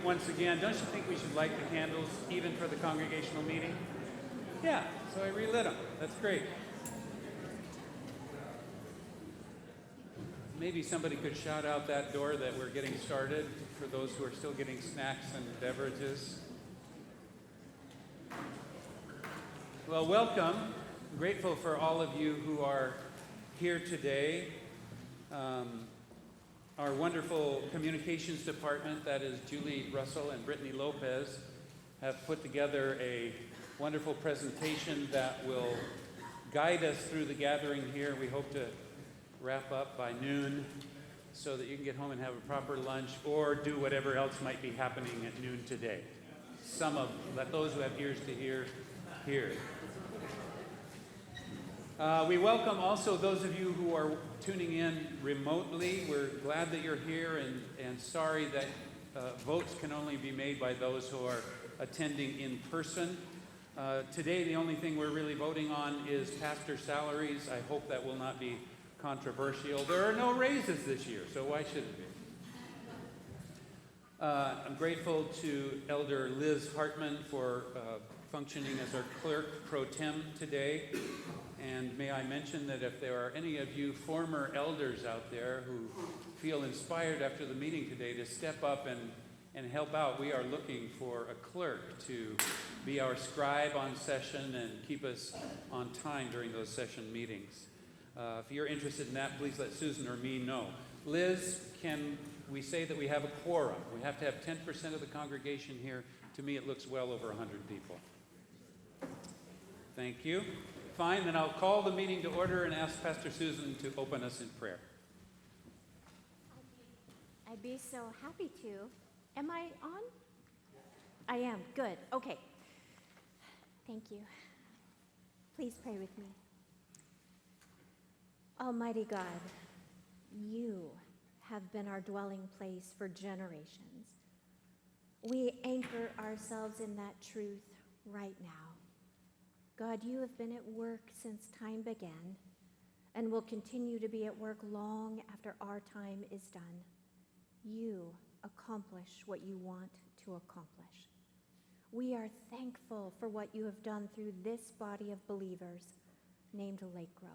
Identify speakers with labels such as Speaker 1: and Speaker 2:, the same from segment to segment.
Speaker 1: once again. Don't you think we should light the candles even for the congregational meeting? Yeah, so I relit them. That's great. Maybe somebody could shout out that door that we're getting started for those who are still getting snacks and beverages. Well, welcome. I'm grateful for all of you who are here today. Our wonderful communications department, that is Julie Russell and Brittany Lopez, have put together a wonderful presentation that will guide us through the gathering here. We hope to wrap up by noon so that you can get home and have a proper lunch or do whatever else might be happening at noon today. Let those who have ears to hear. We welcome also those of you who are tuning in remotely. We're glad that you're here and sorry that votes can only be made by those who are attending in person. Today, the only thing we're really voting on is pastor salaries. I hope that will not be controversial. There are no raises this year, so why should it be? I'm grateful to Elder Liz Hartman for functioning as our clerk pro tem today. And may I mention that if there are any of you former elders out there who feel inspired after the meeting today to step up and help out, we are looking for a clerk to be our scribe on session and keep us on time during those session meetings. If you're interested in that, please let Susan or me know. Liz, can we say that we have a quorum? We have to have 10% of the congregation here. To me, it looks well over 100 people. Thank you. Fine, then I'll call the meeting to order and ask Pastor Susan to open us in prayer.
Speaker 2: I'd be so happy to. Am I on? I am. Good. Okay. Thank you. Please pray with me. Almighty God, you have been our dwelling place for generations. We anchor ourselves in that truth right now. God, you have been at work since time began and will continue to be at work long after our time is done. You accomplish what you want to accomplish. We are thankful for what you have done through this body of believers named Lake Grove.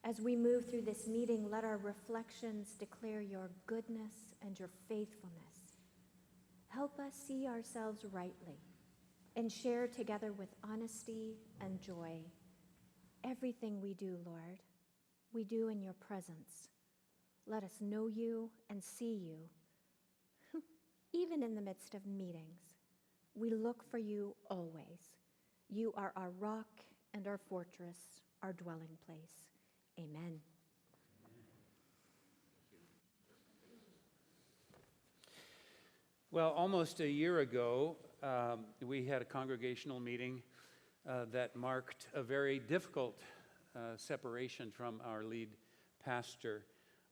Speaker 2: As we move through this meeting, let our reflections declare your goodness and your faithfulness. Help us see ourselves rightly and share together with honesty and joy. Everything we do, Lord, we do in your presence. Let us know you and see you. Even in the midst of meetings, we look for you always. You are our rock and our fortress, our dwelling place. Amen.
Speaker 1: Well, almost a year ago, we had a congregational meeting that marked a very difficult separation from our lead pastor.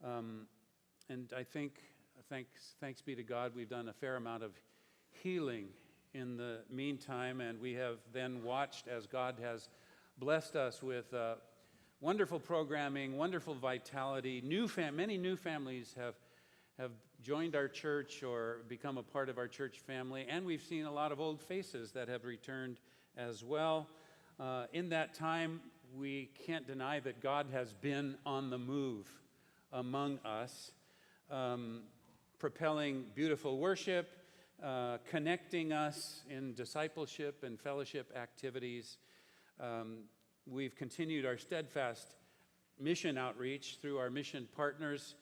Speaker 1: And I think, thanks be to God, we've done a fair amount of healing in the meantime, and we have then watched as God has blessed us with wonderful programming, wonderful vitality. Many new families have joined our church or become a part of our church family, and we've seen a lot of old faces that have returned as well. In that time, we can't deny that God has been on the move among us, propelling beautiful worship, connecting us in discipleship and fellowship activities. We've continued our steadfast mission outreach through our mission partners,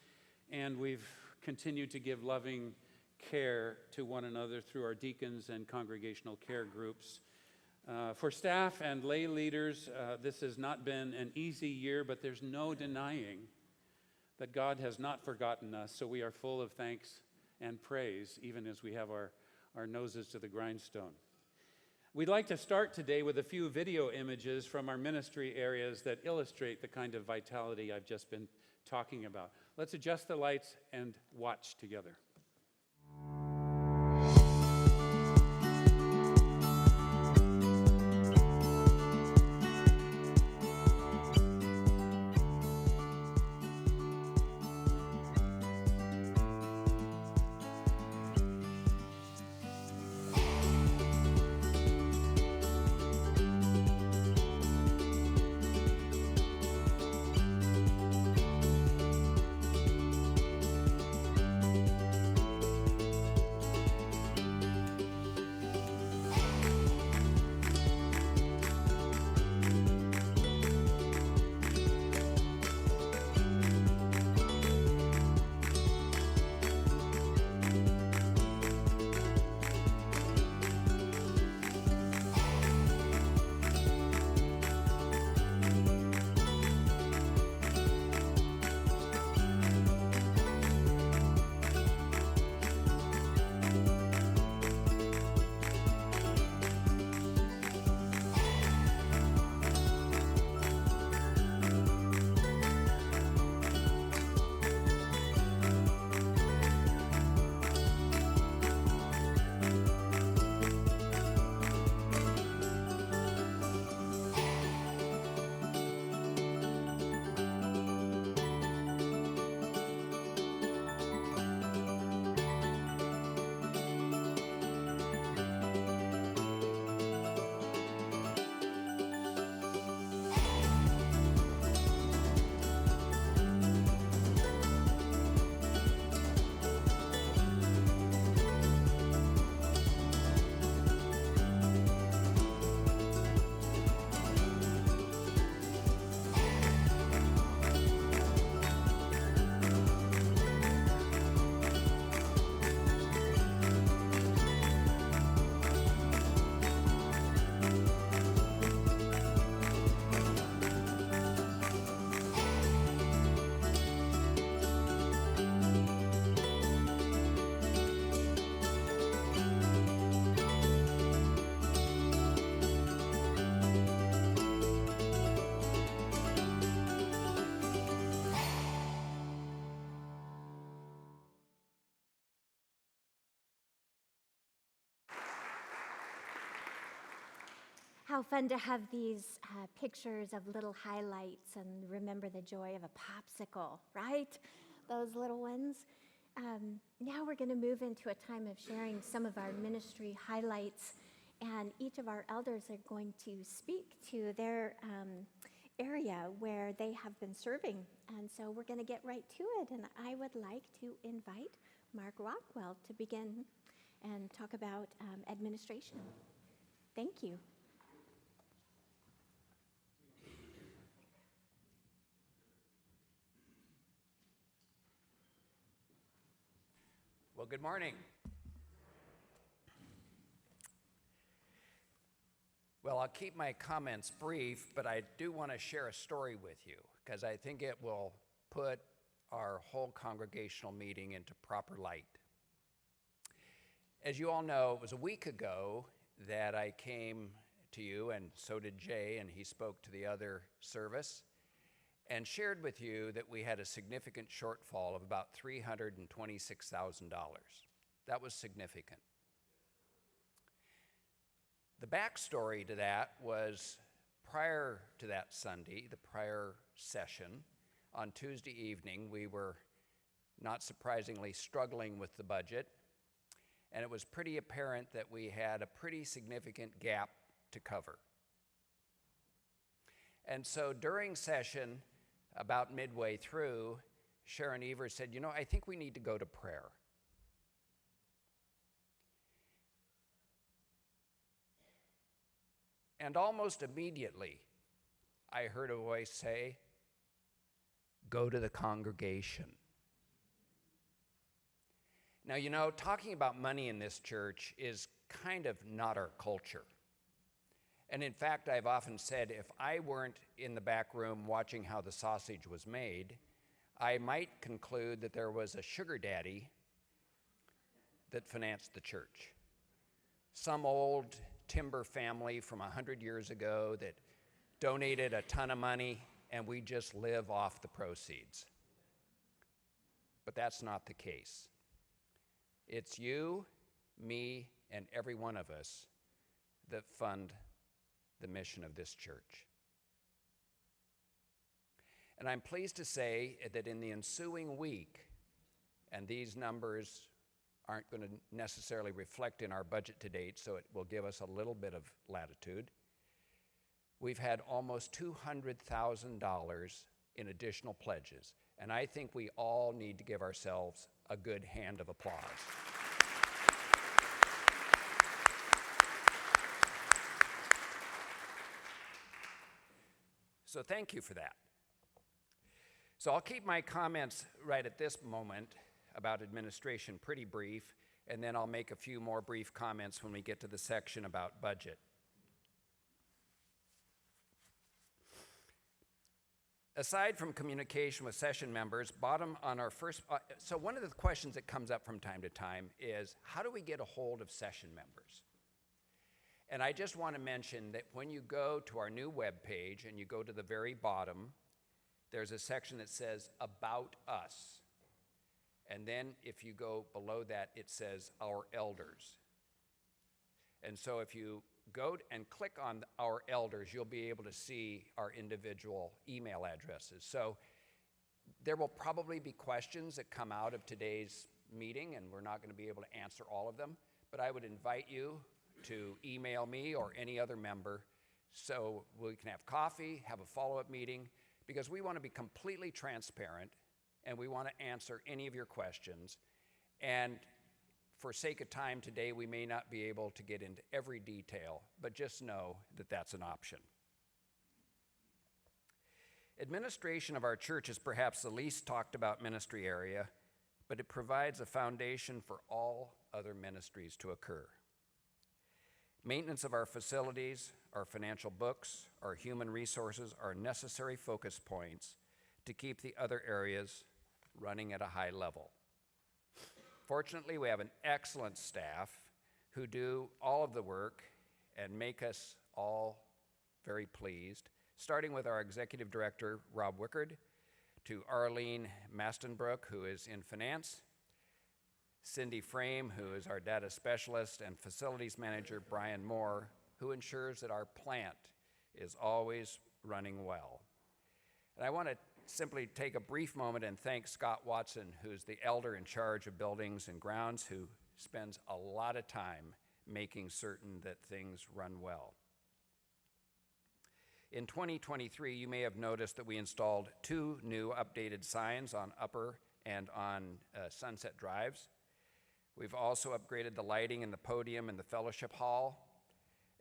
Speaker 1: and we've continued to give loving care to one another through our deacons and congregational care groups. For staff and lay leaders, this has not been an easy year, but there's no denying that God has not forgotten us, so we are full of thanks and praise, even as we have our noses to the grindstone. We'd like to start today with a few video images from our ministry areas that illustrate the kind of vitality I've just been talking about. Let's adjust the lights and watch together.
Speaker 2: How fun to have these pictures of little highlights and remember the joy of a popsicle, right? Those little ones. Now we're going to move into a time of sharing some of our ministry highlights, and each of our elders are going to speak to their area where they have been serving. And so we're going to get right to it, and I would like to invite Mark Rockwell to begin and talk about administration. Thank you.
Speaker 3: Well, good morning. Well, I'll keep my comments brief, but I do want to share a story with you because I think it will put our whole congregational meeting into proper light. As you all know, it was a week ago that I came to you, and so did Jay, and he spoke to the other service, and shared with you that we had a significant shortfall of about $326,000. That was significant. The backstory to that was prior to that Sunday, the prior session, on Tuesday evening, we were, not surprisingly, struggling with the budget, and it was pretty apparent that we had a pretty significant gap to cover. And so during session, about midway through, Sharon Evers said, I think we need to go to prayer. And almost immediately, I heard a voice say, go to the congregation. Now, talking about money in this church is kind of not our culture. And in fact, I've often said, if I weren't in the back room watching how the sausage was made, I might conclude that there was a sugar daddy that financed the church. Some old timber family from 100 years ago that donated a ton of money, and we just live off the proceeds. But that's not the case. It's you, me, and every one of us that fund the mission of this church. And I'm pleased to say that in the ensuing week, and these numbers aren't going to necessarily reflect in our budget to date, so it will give us a little bit of latitude, we've had almost $200,000 in additional pledges. And I think we all need to give ourselves a good hand of applause. So thank you for that. So I'll keep my comments right at this moment about administration pretty brief, and then I'll make a few more brief comments when we get to the section about budget. Aside from communication with session members, bottom on our first, so one of the questions that comes up from time to time is, how do we get a hold of session members? And I just want to mention that when you go to our new web page and you go to the very bottom, there's a section that says About Us. And then if you go below that, it says Our Elders. And so if you go and click on Our Elders, you'll be able to see our individual email addresses. So there will probably be questions that come out of today's meeting, and we're not going to be able to answer all of them, but I would invite you to email me or any other member so we can have coffee, have a follow-up meeting, because we want to be completely transparent and we want to answer any of your questions. And for sake of time today, we may not be able to get into every detail, but just know that that's an option. Administration of our church is perhaps the least talked about ministry area, but it provides a foundation for all other ministries to occur. Maintenance of our facilities, our financial books, our human resources are necessary focus points to keep the other areas running at a high level. Fortunately, we have an excellent staff who do all of the work and make us all very pleased, starting with our executive director, Rob Wickard, to Arlene Mastenbrook, who is in finance, Cindy Frame, who is our data specialist, and facilities manager, Brian Moore, who ensures that our plant is always running well. And I want to simply take a brief moment and thank Scott Watson, who's the elder in charge of buildings and grounds, who spends a lot of time making certain that things run well. In 2023, you may have noticed that we installed 2 new updated signs on Upper and on Sunset Drives. We've also upgraded the lighting in the podium in the fellowship hall,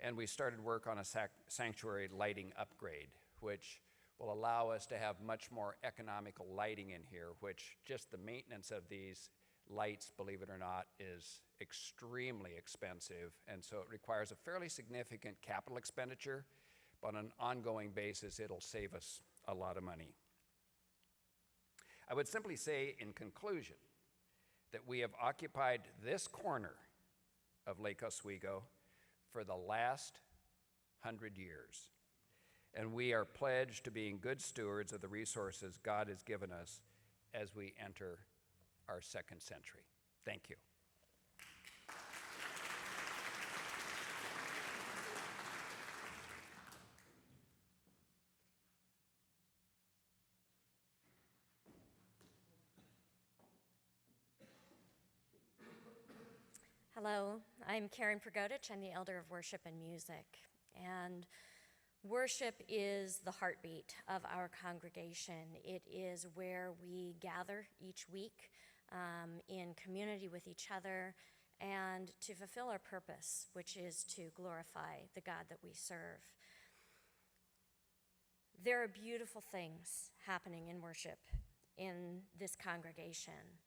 Speaker 3: and we started work on a sanctuary lighting upgrade, which will allow us to have much more economical lighting in here, which just the maintenance of these lights, believe it or not, is extremely expensive, and so it requires a fairly significant capital expenditure, but on an ongoing basis, it'll save us a lot of money. I would simply say in conclusion that we have occupied this corner of Lake Oswego for the last 100 years, and we are pledged to being good stewards of the resources God has given us as we enter our 2nd century. Thank you.
Speaker 4: Hello, I'm Karen Prigodich. I'm the Elder of Worship and Music. And worship is the heartbeat of our congregation. It is where we gather each week in community with each other and to fulfill our purpose, which is to glorify the God that we serve. There are beautiful things happening in worship in this congregation.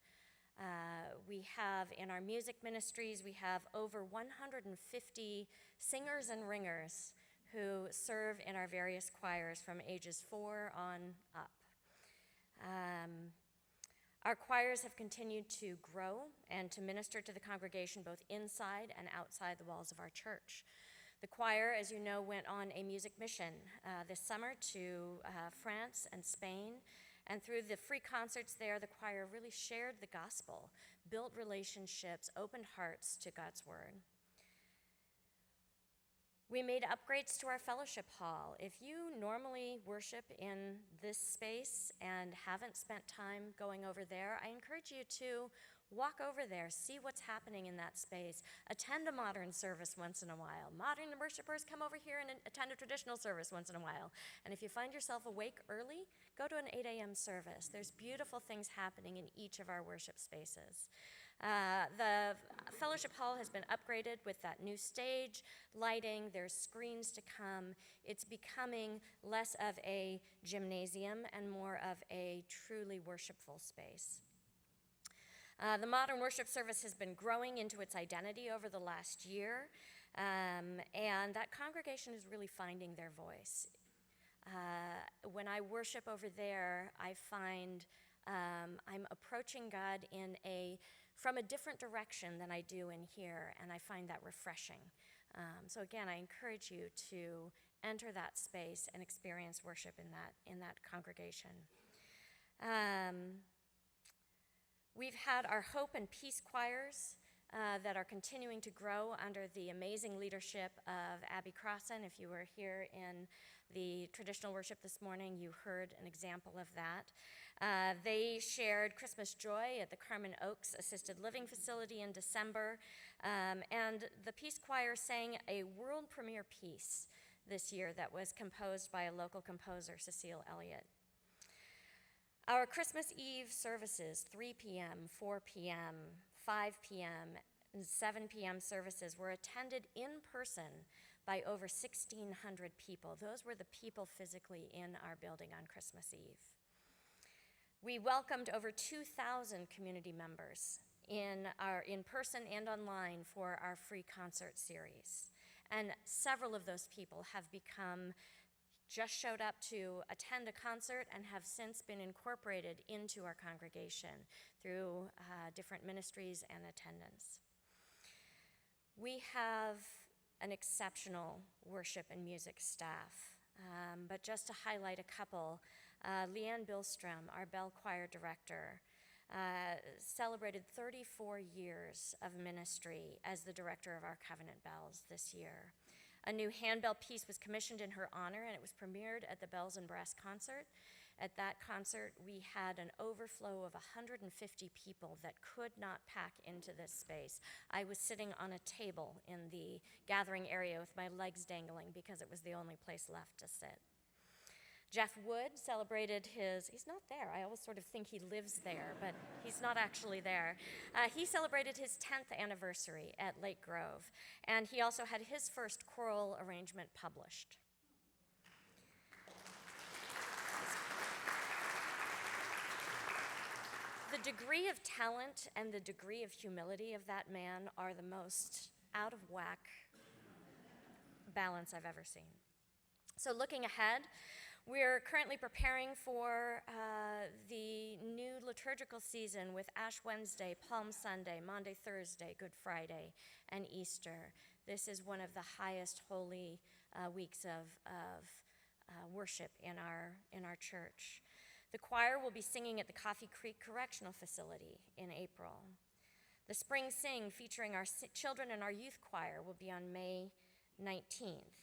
Speaker 4: We have in our music ministries, we have over 150 singers and ringers who serve in our various choirs from ages 4 on up. Our choirs have continued to grow and to minister to the congregation both inside and outside the walls of our church. The choir, as you know, went on a music mission this summer to France and Spain. And through the free concerts there, the choir really shared the gospel, built relationships, opened hearts to God's word. We made upgrades to our fellowship hall. If you normally worship in this space and haven't spent time going over there, I encourage you to walk over there, see what's happening in that space, attend a modern service once in a while. Modern worshipers come over here and attend a traditional service once in a while. And if you find yourself awake early, go to an 8 a.m. service. There's beautiful things happening in each of our worship spaces. The fellowship hall has been upgraded with that new stage, lighting, there's screens to come. It's becoming less of a gymnasium and more of a truly worshipful space. The modern worship service has been growing into its identity over the last year, and that congregation is really finding their voice. When I worship over there, I find I'm approaching God from a different direction than I do in here, and I find that refreshing. So again, I encourage you to enter that space and experience worship in that congregation. We've had our Hope and Peace choirs that are continuing to grow under the amazing leadership of Abby Crossan. If you were here in the traditional worship this morning, you heard an example of that. They shared Christmas Joy at the Carmen Oaks Assisted Living Facility in December, and the Peace Choir sang a world premiere piece this year that was composed by a local composer, Cecile Elliott. Our Christmas Eve services, 3 p.m., 4 p.m., 5 p.m., and 7 p.m. services were attended in person by over 1,600 people. Those were the people physically in our building on Christmas Eve. We welcomed over 2,000 community members in person and online for our free concert series. And several of those people have just showed up to attend a concert and have since been incorporated into our congregation through different ministries and attendance. We have an exceptional worship and music staff, but just to highlight a couple, Leanne Billstrom, our bell choir director, celebrated 34 years of ministry as the director of our Covenant Bells this year. A new handbell piece was commissioned in her honor, and it was premiered at the Bells and Brass concert. At that concert, we had an overflow of 150 people that could not pack into this space. I was sitting on a table in the gathering area with my legs dangling because it was the only place left to sit. Jeff Wood celebrated he's not there. I always sort of think he lives there, but he's not actually there. He celebrated his 10th anniversary at Lake Grove, and he also had his first choral arrangement published. The degree of talent and the degree of humility of that man are the most out of whack balance I've ever seen. So looking ahead, we're currently preparing for the new liturgical season with Ash Wednesday, Palm Sunday, Maundy Thursday, Good Friday, and Easter. This is one of the highest holy weeks of worship in our church. The choir will be singing at the Coffee Creek Correctional Facility in April. The Spring Sing, featuring our children and our youth choir, will be on May 19th.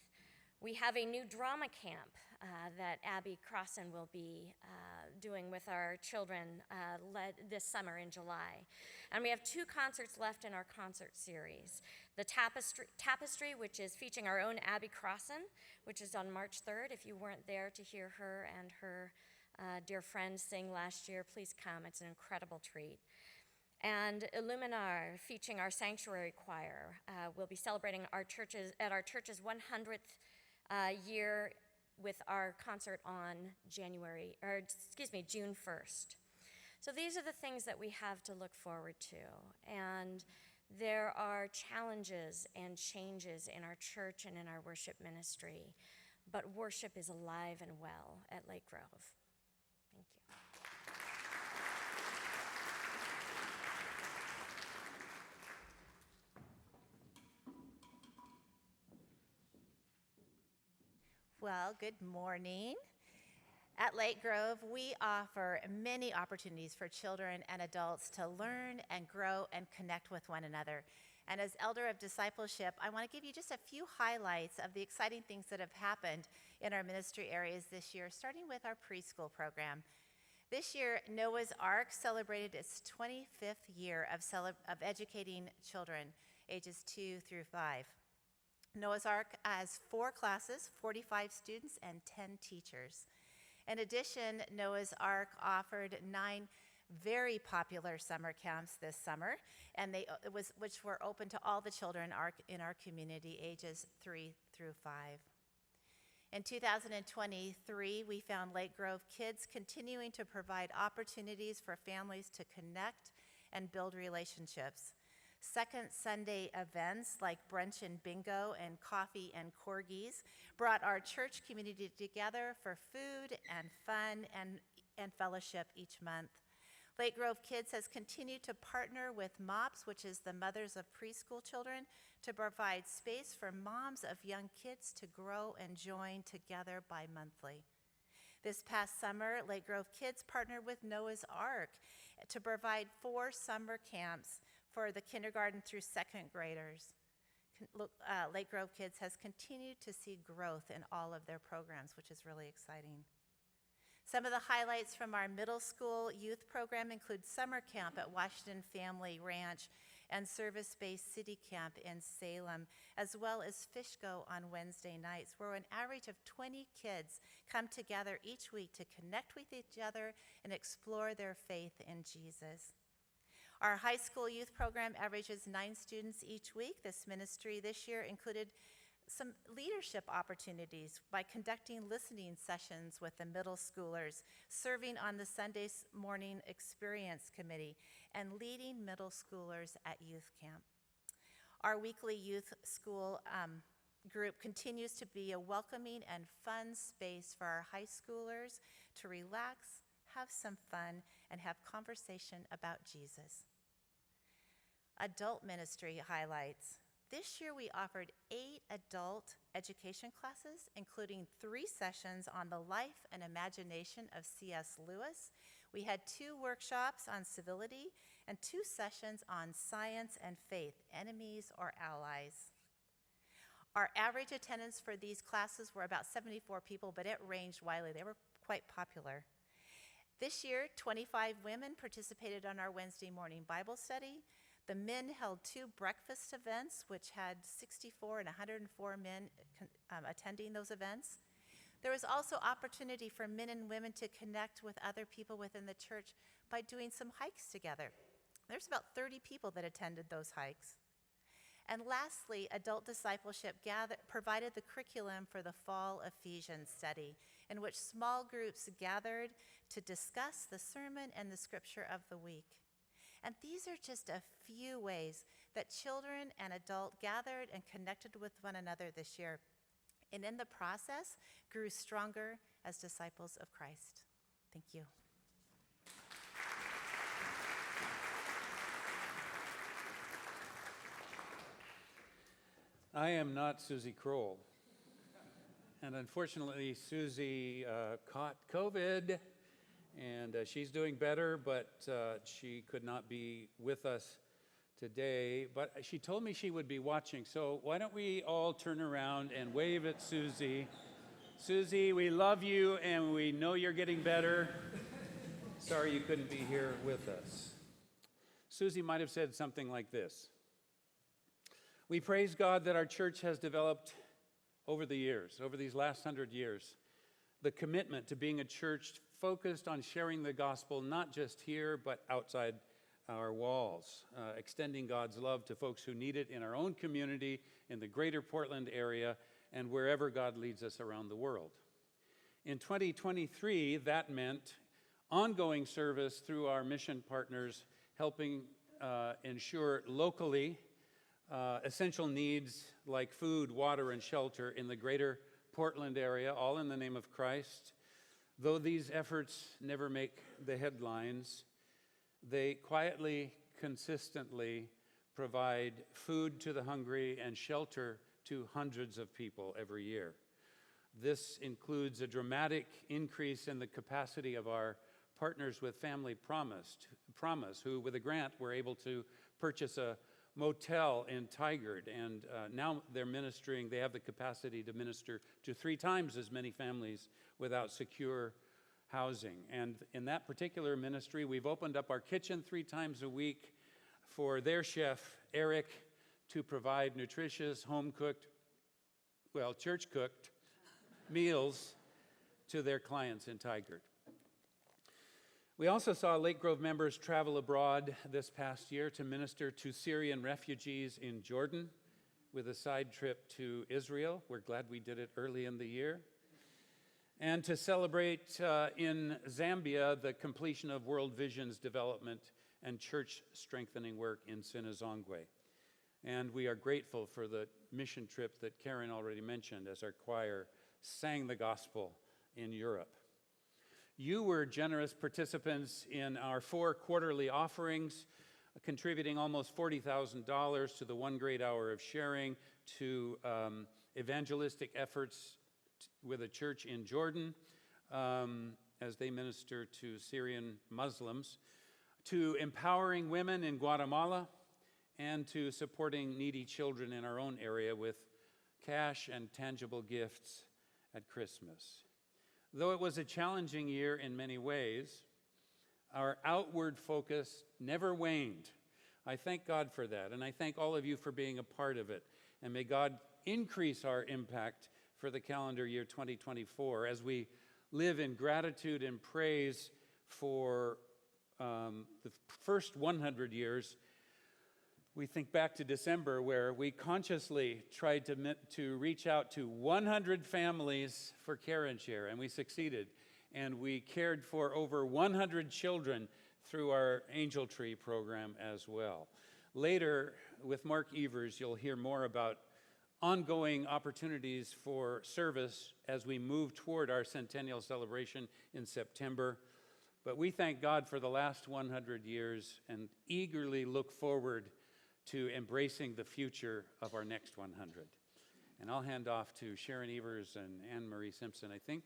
Speaker 4: We have a new drama camp that Abby Crossan will be doing with our children led this summer in July. And we have 2 concerts left in our concert series. The Tapestry, which is featuring our own Abby Crossan, which is on March 3rd. If you weren't there to hear her and her dear friends sing last year, please come. It's an incredible treat. And Illuminar, featuring our Sanctuary Choir, will be celebrating our church's 100th year with our concert on June 1st. So these are the things that we have to look forward to. And there are challenges and changes in our church and in our worship ministry, but worship is alive and well at Lake Grove. Thank you.
Speaker 5: Well, good morning. At Lake Grove, we offer many opportunities for children and adults to learn and grow and connect with one another. And as Elder of Discipleship, I want to give you just a few highlights of the exciting things that have happened in our ministry areas this year, starting with our preschool program. This year, Noah's Ark celebrated its 25th year of educating children ages 2 through 5. Noah's Ark has 4 classes, 45 students, and 10 teachers. In addition, Noah's Ark offered 9 very popular summer camps this summer, and which were open to all the children in our community, ages 3 through 5. In 2023, we found Lake Grove Kids continuing to provide opportunities for families to connect and build relationships. Second Sunday events like brunch and bingo and coffee and corgis brought our church community together for food and fun and fellowship each month. Lake Grove Kids has continued to partner with MOPS, which is the Mothers of Preschool Children, to provide space for moms of young kids to grow and join together bi-monthly. This past summer, Lake Grove Kids partnered with Noah's Ark to provide 4 summer camps for the kindergarten through 2nd graders. Lake Grove Kids has continued to see growth in all of their programs, which is really exciting. Some of the highlights from our middle school youth program include summer camp at Washington Family Ranch and service-based city camp in Salem, as well as Fish Go on Wednesday nights, where an average of 20 kids come together each week to connect with each other and explore their faith in Jesus. Our high school youth program averages 9 students each week. This ministry this year included some leadership opportunities by conducting listening sessions with the middle schoolers, serving on the Sunday morning experience committee, and leading middle schoolers at youth camp. Our weekly youth school group continues to be a welcoming and fun space for our high schoolers to relax, have some fun, and have conversation about Jesus. Adult ministry highlights. This year we offered 8 adult education classes, including 3 sessions on the life and imagination of C.S. Lewis. We had 2 workshops on civility and 2 sessions on science and faith, enemies or allies. Our average attendance for these classes were about 74 people, but it ranged widely. They were quite popular. This year, 25 women participated on our Wednesday morning Bible study. The men held 2 breakfast events, which had 64 and 104 men attending those events. There was also opportunity for men and women to connect with other people within the church by doing some hikes together. There's about 30 people that attended those hikes. And lastly, adult discipleship provided the curriculum for the fall Ephesians study, in which small groups gathered to discuss the sermon and the scripture of the week. And these are just a few ways that children and adults gathered and connected with one another this year, and in the process grew stronger as disciples of Christ. Thank you.
Speaker 1: I am not Susie Kroll. And unfortunately, Susie caught COVID, and she's doing better, but she could not be with us today. But she told me she would be watching, so why don't we all turn around and wave at Susie. Susie, we love you, and we know you're getting better. Sorry you couldn't be here with us. Susie might have said something like this. We praise God that our church has developed over the years, over these last 100 years, the commitment to being a church focused on sharing the gospel, not just here, but outside our walls, extending God's love to folks who need it in our own community, in the greater Portland area, and wherever God leads us around the world. In 2023, that meant ongoing service through our mission partners, helping ensure locally essential needs like food, water, and shelter in the greater Portland area, all in the name of Christ. Though these efforts never make the headlines, they quietly, consistently provide food to the hungry and shelter to hundreds of people every year. This includes a dramatic increase in the capacity of our partners with Family Promise, who with a grant were able to purchase a motel in Tigard, and now they're ministering, they have the capacity to minister to 3 times as many families without secure housing. And in that particular ministry, we've opened up our kitchen 3 times a week for their chef, Eric, to provide nutritious, home-cooked, well, church-cooked meals to their clients in Tigard. We also saw Lake Grove members travel abroad this past year to minister to Syrian refugees in Jordan with a side trip to Israel. We're glad we did it early in the year. And to celebrate in Zambia the completion of World Vision's development and church strengthening work in Sinazongwe. And we are grateful for the mission trip that Karen already mentioned as our choir sang the gospel in Europe. You were generous participants in our 4 quarterly offerings, contributing almost $40,000 to the One Great Hour of Sharing, to evangelistic efforts with a church in Jordan as they minister to Syrian Muslims, to empowering women in Guatemala, and to supporting needy children in our own area with cash and tangible gifts at Christmas. Though it was a challenging year in many ways, our outward focus never waned. I thank God for that, and I thank all of you for being a part of it. And may God increase our impact for the calendar year 2024 as we live in gratitude and praise for the first 100 years. We think back to December, where we consciously tried to reach out to 100 families for Care and Share, and we succeeded. And we cared for over 100 children through our Angel Tree program as well. Later, with Mark Evers, you'll hear more about ongoing opportunities for service as we move toward our centennial celebration in September. But we thank God for the last 100 years and eagerly look forward to embracing the future of our next 100. And I'll hand off to Sharon Evers and Anne-Marie Simpson, I think.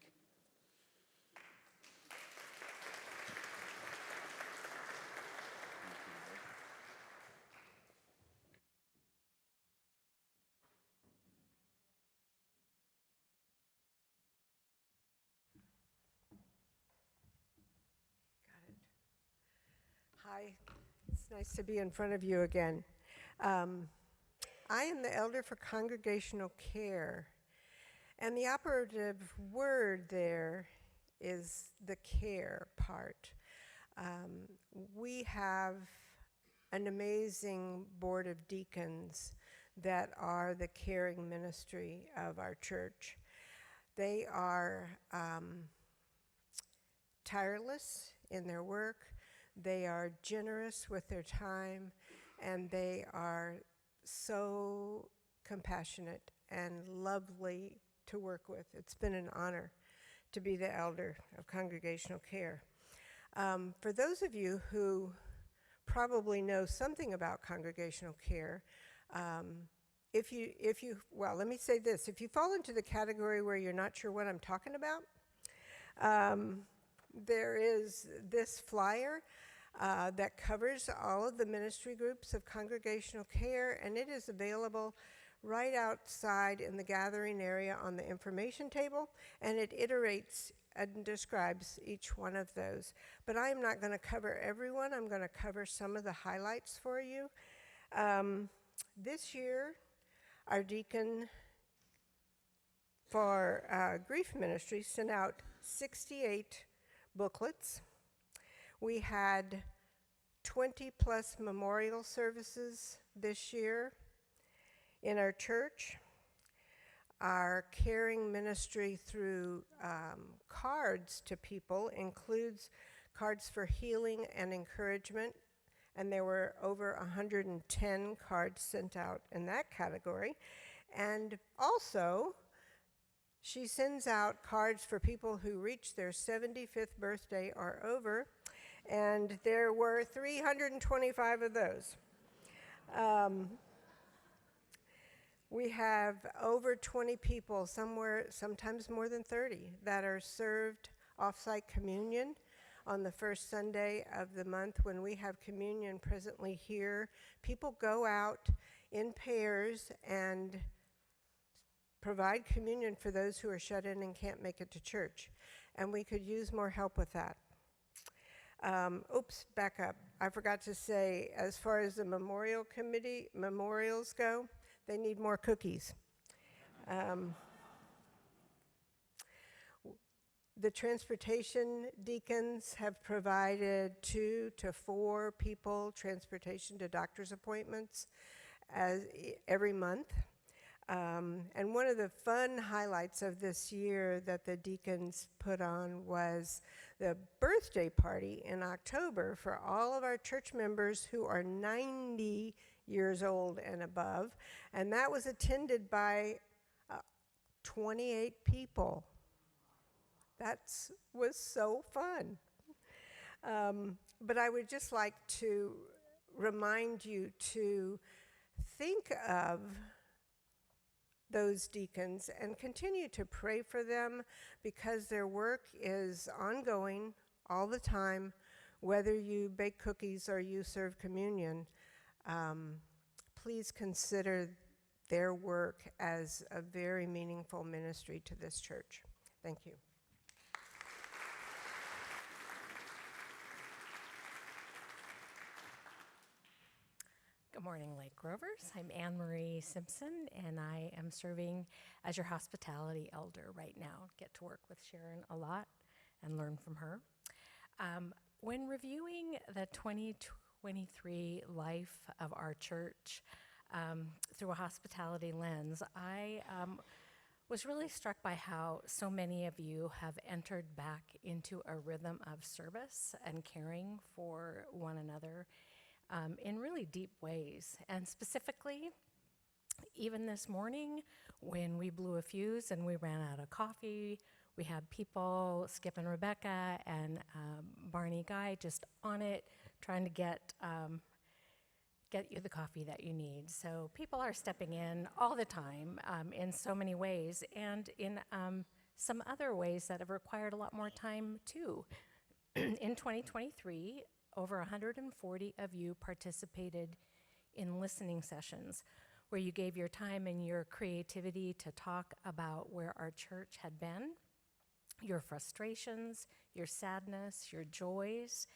Speaker 6: Hi, it's nice to be in front of you again. I am the elder for Congregational Care, and the operative word there is the care part. We have an amazing board of deacons that are the caring ministry of our church. They are tireless in their work, they are generous with their time, and they are so compassionate and lovely to work with. It's been an honor to be the elder of Congregational Care. For those of you who probably know something about Congregational Care, well, let me say this. If you fall into the category where you're not sure what I'm talking about, there is this flyer that covers all of the ministry groups of Congregational Care, and it is available right outside in the gathering area on the information table, and it iterates and describes each one of those. But I'm not going to cover everyone. I'm going to cover some of the highlights for you. This year, our deacon for grief ministry sent out 68 booklets. We had 20 plus memorial services this year in our church. Our caring ministry through cards to people includes cards for healing and encouragement, and there were over 110 cards sent out in that category. And also, she sends out cards for people who reach their 75th birthday or over, and there were 325 of those. We have over 20 people, sometimes more than 30, that are served off-site communion on the first Sunday of the month when we have communion presently here. People go out in pairs and provide communion for those who are shut in and can't make it to church. And we could use more help with that. Back up. I forgot to say, as far as the memorial committee memorials go, they need more cookies. The transportation deacons have provided 2 to 4 people transportation to doctor's appointments every month. And one of the fun highlights of this year that the deacons put on was the birthday party in October for all of our church members who are 90 years old and above. And that was attended by 28 people. That was so fun. But I would just like to remind you to think of those deacons and continue to pray for them, because their work is ongoing all the time, whether you bake cookies or you serve communion. Please consider their work as a very meaningful ministry to this church. Thank you.
Speaker 7: Good morning, Lake Grovers. I'm Anne Marie Simpson, and I am serving as your hospitality elder right now. Get to work with Sharon a lot and learn from her. When reviewing the 2023 life of our church through a hospitality lens, I was really struck by how so many of you have entered back into a rhythm of service and caring for one another in really deep ways. And specifically, even this morning, when we blew a fuse and we ran out of coffee, we had people, Skip and Rebecca and Barney Guy, just on it, trying to get you the coffee that you need. So people are stepping in all the time in so many ways, and in some other ways that have required a lot more time too. In 2023, over 140 of you participated in listening sessions where you gave your time and your creativity to talk about where our church had been, your frustrations, your sadness, your joys,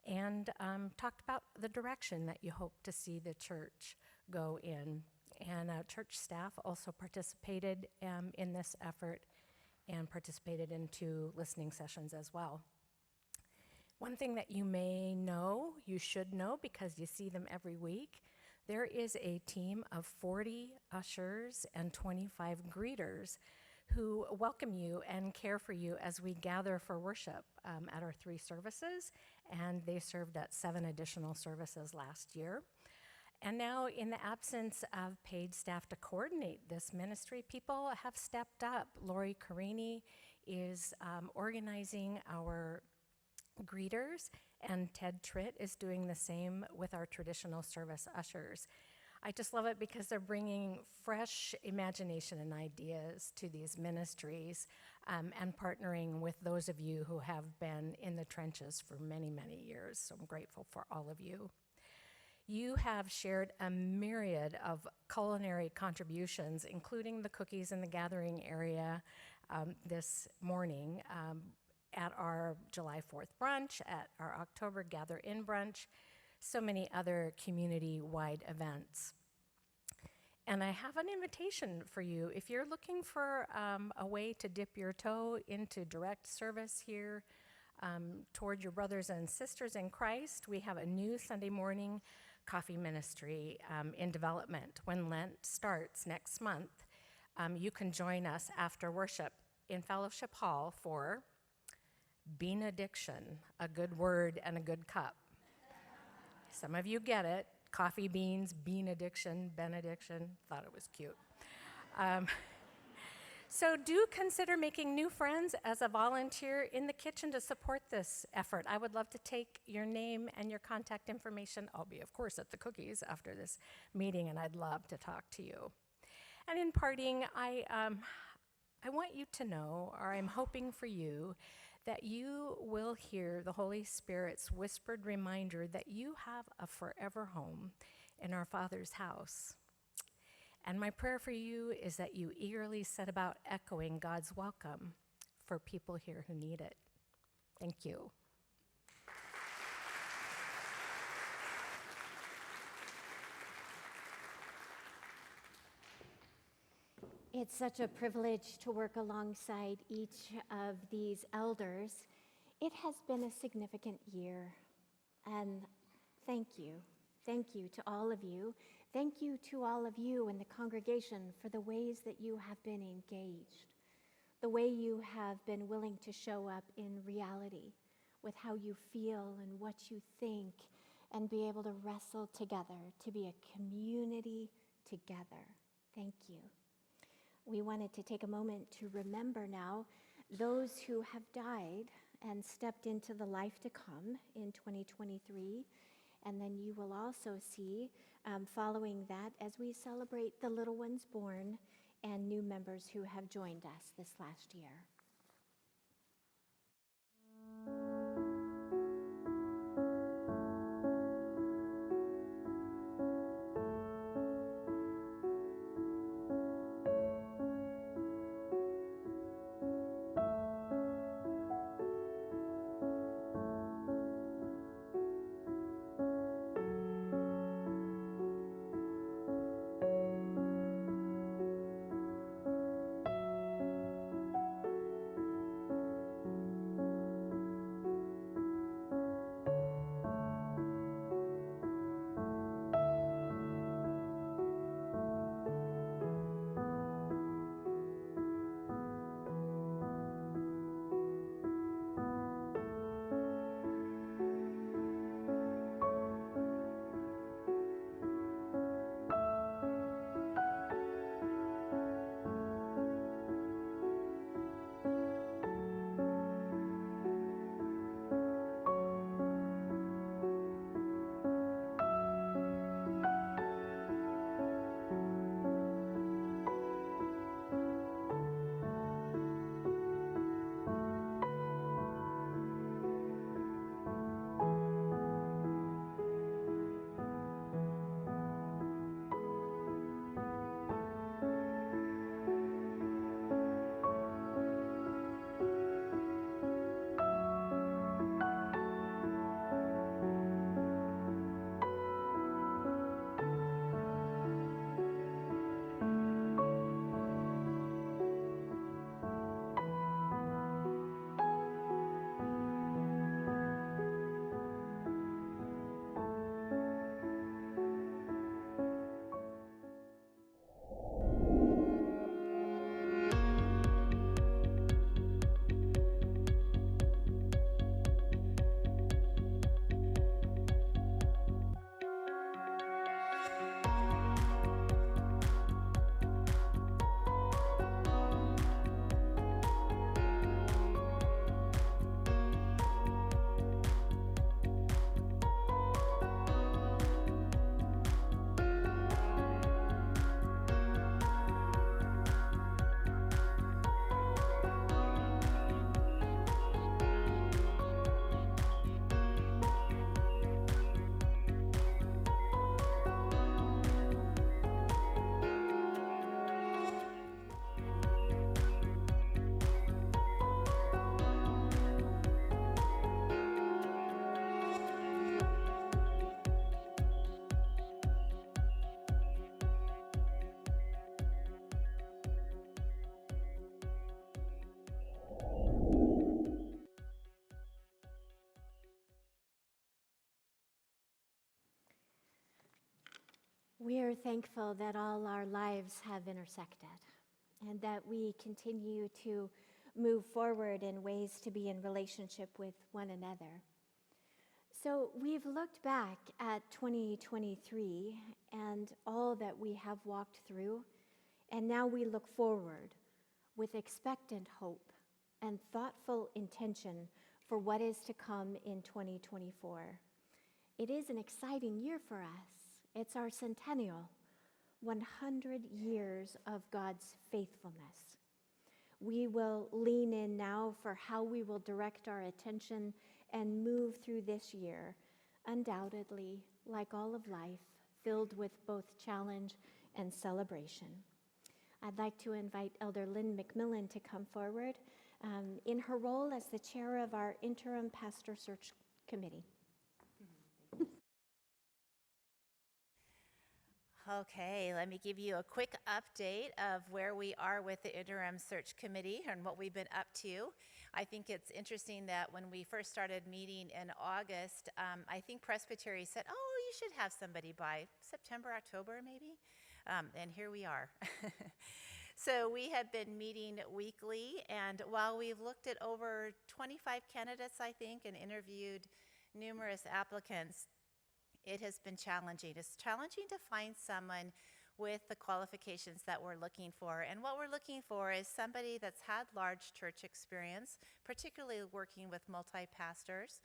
Speaker 7: and talked about the direction that you hope to see the church go in. And church staff also participated in this effort and participated in 2 listening sessions as well. One thing that you may know, you should know because you see them every week, there is a team of 40 ushers and 25 greeters who welcome you and care for you as we gather for worship at our 3 services, and they served at 7 additional services last year. And now, in the absence of paid staff to coordinate this ministry, people have stepped up. Lori Carini is organizing our greeters, and Ted Tritt is doing the same with our traditional service ushers. I just love it because they're bringing fresh imagination and ideas to these ministries and partnering with those of you who have been in the trenches for many, many years. So I'm grateful for all of you. You have shared a myriad of culinary contributions, including the cookies in the gathering area this morning at our July 4th brunch, at our October Gather In brunch, so many other community-wide events. And I have an invitation for you. If you're looking for a way to dip your toe into direct service here toward your brothers and sisters in Christ, we have a new Sunday morning coffee ministry in development. When Lent starts next month, you can join us after worship in Fellowship Hall for benediction, a good word and a good cup. Some of you get it. Coffee beans, benediction, benediction. Thought it was cute. So do consider making new friends as a volunteer in the kitchen to support this effort. I would love to take your name and your contact information. I'll be, of course, at the cookies after this meeting, and I'd love to talk to you. And in parting, I want you to know, or I'm hoping for you, that you will hear the Holy Spirit's whispered reminder that you have a forever home in our Father's house. And my prayer for you is that you eagerly set about echoing God's welcome for people here who need it. Thank you.
Speaker 2: It's such a privilege to work alongside each of these elders. It has been a significant year, and thank you. Thank you to all of you. Thank you to all of you in the congregation for the ways that you have been engaged, the way you have been willing to show up in reality with how you feel and what you think, and be able to wrestle together to be a community together. Thank you. We wanted to take a moment to remember now those who have died and stepped into the life to come in 2023. And then you will also see, following that, as we celebrate the little ones born and new members who have joined us this last year. We are thankful that all our lives have intersected and that we continue to move forward in ways to be in relationship with one another. So we've looked back at 2023 and all that we have walked through, and now we look forward with expectant hope and thoughtful intention for what is to come in 2024. It is an exciting year for us. It's our centennial, 100 years of God's faithfulness. We will lean in now for how we will direct our attention and move through this year, undoubtedly, like all of life, filled with both challenge and celebration. I'd like to invite Elder Lynn McMillan to come forward in her role as the chair of our interim pastor search committee.
Speaker 5: Okay, let me give you a quick update of where we are with the interim search committee and what we've been up to. I think it's interesting that when we first started meeting in August, I think Presbyterian said, oh, you should have somebody by September, October maybe, and here we are. So we have been meeting weekly, and while we've looked at over 25 candidates, I think, and interviewed numerous applicants, it has been challenging. It's challenging to find someone with the qualifications that we're looking for. And what we're looking for is somebody that's had large church experience, particularly working with multi-pastors.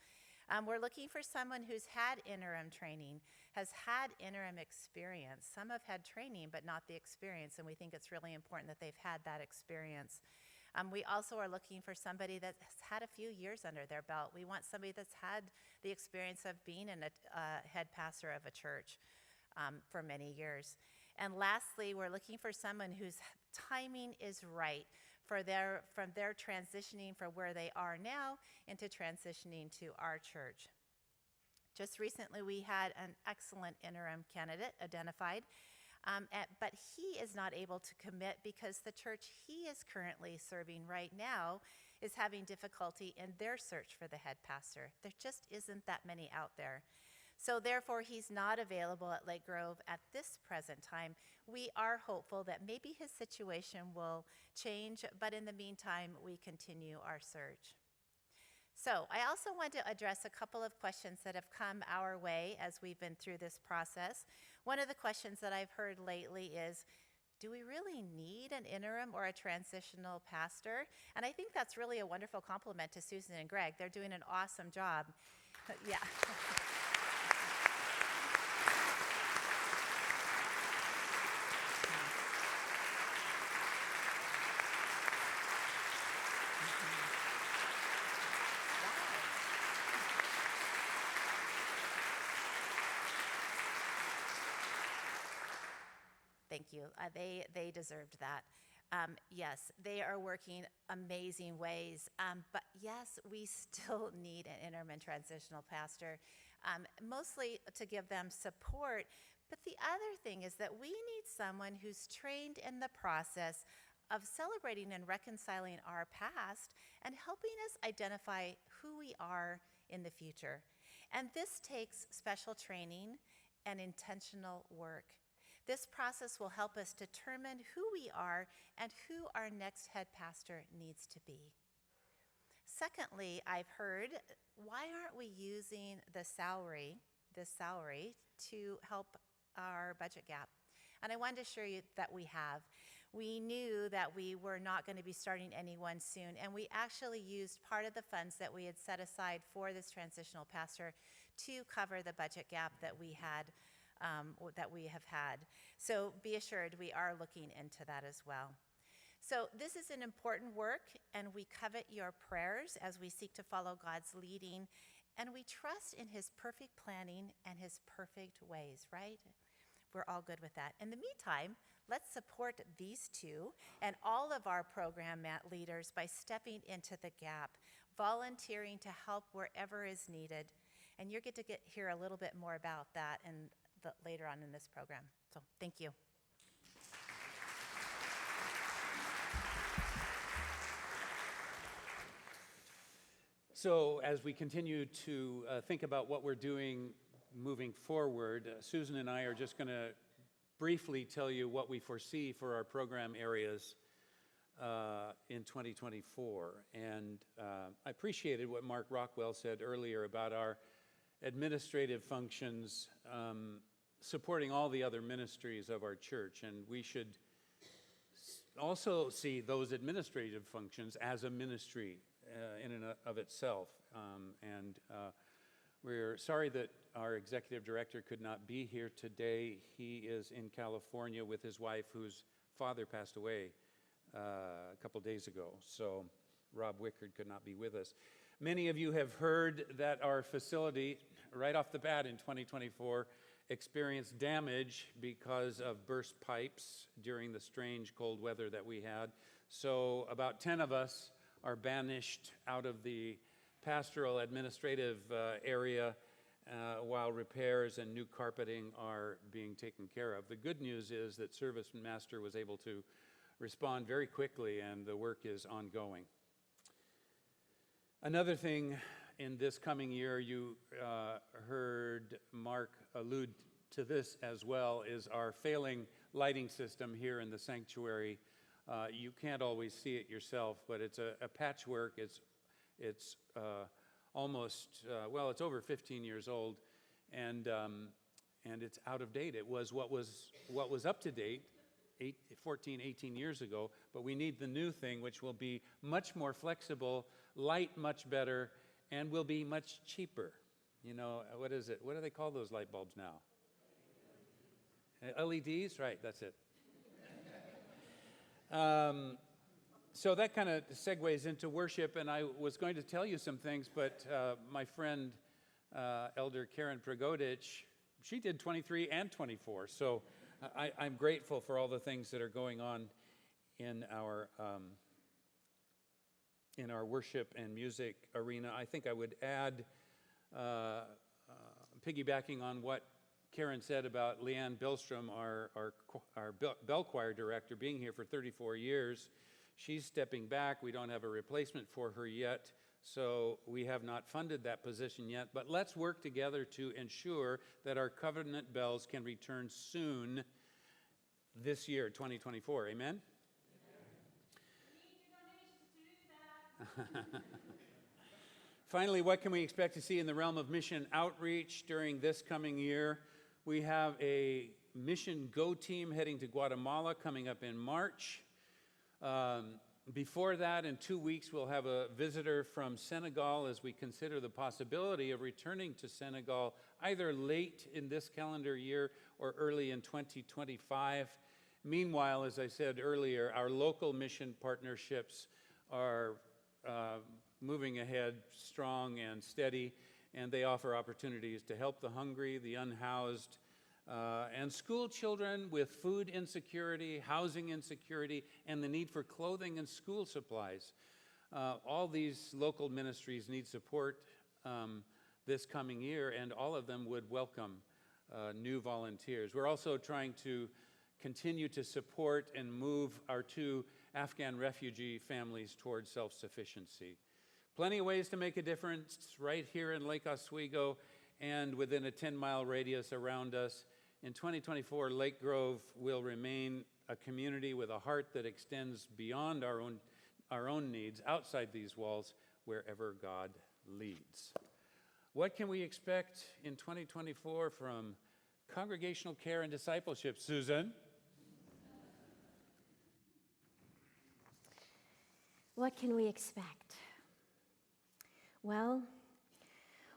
Speaker 5: We're looking for someone who's had interim training, has had interim experience. Some have had training, but not the experience, and we think it's really important that they've had that experience. We also are looking for somebody that's had a few years under their belt. We want somebody that's had the experience of being a head pastor of a church for many years. And lastly, we're looking for someone whose timing is right from their transitioning from where they are now into transitioning to our church. Just recently, we had an excellent interim candidate identified, but he is not able to commit because the church he is currently serving right now is having difficulty in their search for the head pastor. There just isn't that many out there. So therefore, he's not available at Lake Grove at this present time. We are hopeful that maybe his situation will change, but in the meantime, we continue our search. So I also want to address a couple of questions that have come our way as we've been through this process. One of the questions that I've heard lately is, do we really need an interim or a transitional pastor? And I think that's really a wonderful compliment to Susan and Greg. They're doing an awesome job. Yeah. Thank you. They deserved that. Yes, they are working amazing ways. But yes, we still need an interim and transitional pastor, mostly to give them support. But the other thing is that we need someone who's trained in the process of celebrating and reconciling our past and helping us identify who we are in the future. And this takes special training and intentional work. This process will help us determine who we are and who our next head pastor needs to be. Secondly, I've heard, why aren't we using this salary to help our budget gap? And I wanted to assure you that we have. We knew that we were not going to be starting anyone soon, and we actually used part of the funds that we had set aside for this transitional pastor to cover the budget gap that we have had. So be assured we are looking into that as well. So this is an important work, and we covet your prayers as we seek to follow God's leading, and we trust in his perfect planning and his perfect ways, right? We're all good with that. In the meantime, let's support these two and all of our program leaders by stepping into the gap, volunteering to help wherever is needed. And you're going to hear a little bit more about that later on in this program. So thank you.
Speaker 1: So as we continue to think about what we're doing moving forward, Susan and I are just going to briefly tell you what we foresee for our program areas in 2024. And I appreciated what Mark Rockwell said earlier about our administrative functions supporting all the other ministries of our church. And we should also see those administrative functions as a ministry in and of itself. We're sorry that our executive director could not be here today. He is in California with his wife, whose father passed away a couple days ago. So Rob Wickard could not be with us. Many of you have heard that our facility, right off the bat in 2024, experienced damage because of burst pipes during the strange cold weather that we had. So about 10 of us are banished out of the pastoral administrative area while repairs and new carpeting are being taken care of. The good news is that Service Master was able to respond very quickly, and the work is ongoing. Another thing in this coming year, you heard Mark allude to this as well, is our failing lighting system here in the sanctuary. You can't always see it yourself, but it's a patchwork. It's almost, well, it's over 15 years old, and it's out of date. It was what was up to date 14, 18 years ago, but we need the new thing, which will be much more flexible, light much better, and will be much cheaper. You know, what is it? What do they call those light bulbs now? LEDs? Right, that's it. So that kind of segues into worship, and I was going to tell you some things, but my friend, Elder Karen Prigodich, she did 23 and 24, so I'm grateful for all the things that are going on in our worship and music arena. I think I would add, piggybacking on what Karen said about Leanne Billstrom, our bell choir director, being here for 34 years. She's stepping back. We don't have a replacement for her yet, so we have not funded that position yet. But let's work together to ensure that our covenant bells can return soon this year, 2024. Amen? Finally, what can we expect to see in the realm of mission outreach during this coming year? We have a mission go team heading to Guatemala coming up in March. Before that, in 2 weeks, we'll have a visitor from Senegal as we consider the possibility of returning to Senegal either late in this calendar year or early in 2025. Meanwhile, as I said earlier, our local mission partnerships are moving ahead strong and steady, and they offer opportunities to help the hungry, the unhoused, and school children with food insecurity, housing insecurity, and the need for clothing and school supplies. All these local ministries need support this coming year, and all of them would welcome new volunteers. We're also trying to continue to support and move our 2 Afghan refugee families towards self-sufficiency. Plenty of ways to make a difference right here in Lake Oswego and within a 10-mile radius around us. In 2024, Lake Grove will remain a community with a heart that extends beyond our own needs, outside these walls, wherever God leads. What can we expect in 2024 from congregational care and discipleship, Susan?
Speaker 2: What can we expect? Well,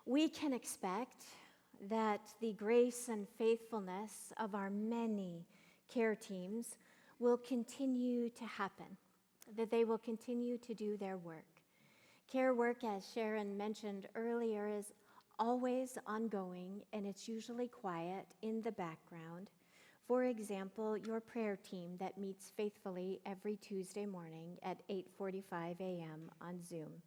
Speaker 2: we can expect that the grace and faithfulness of our many care teams will continue to happen, that they will continue to do their work. Care work, as Sharon mentioned earlier, is always ongoing, and it's usually quiet in the background. For example, your prayer team that meets faithfully every Tuesday morning at 8:45 a.m. on Zoom.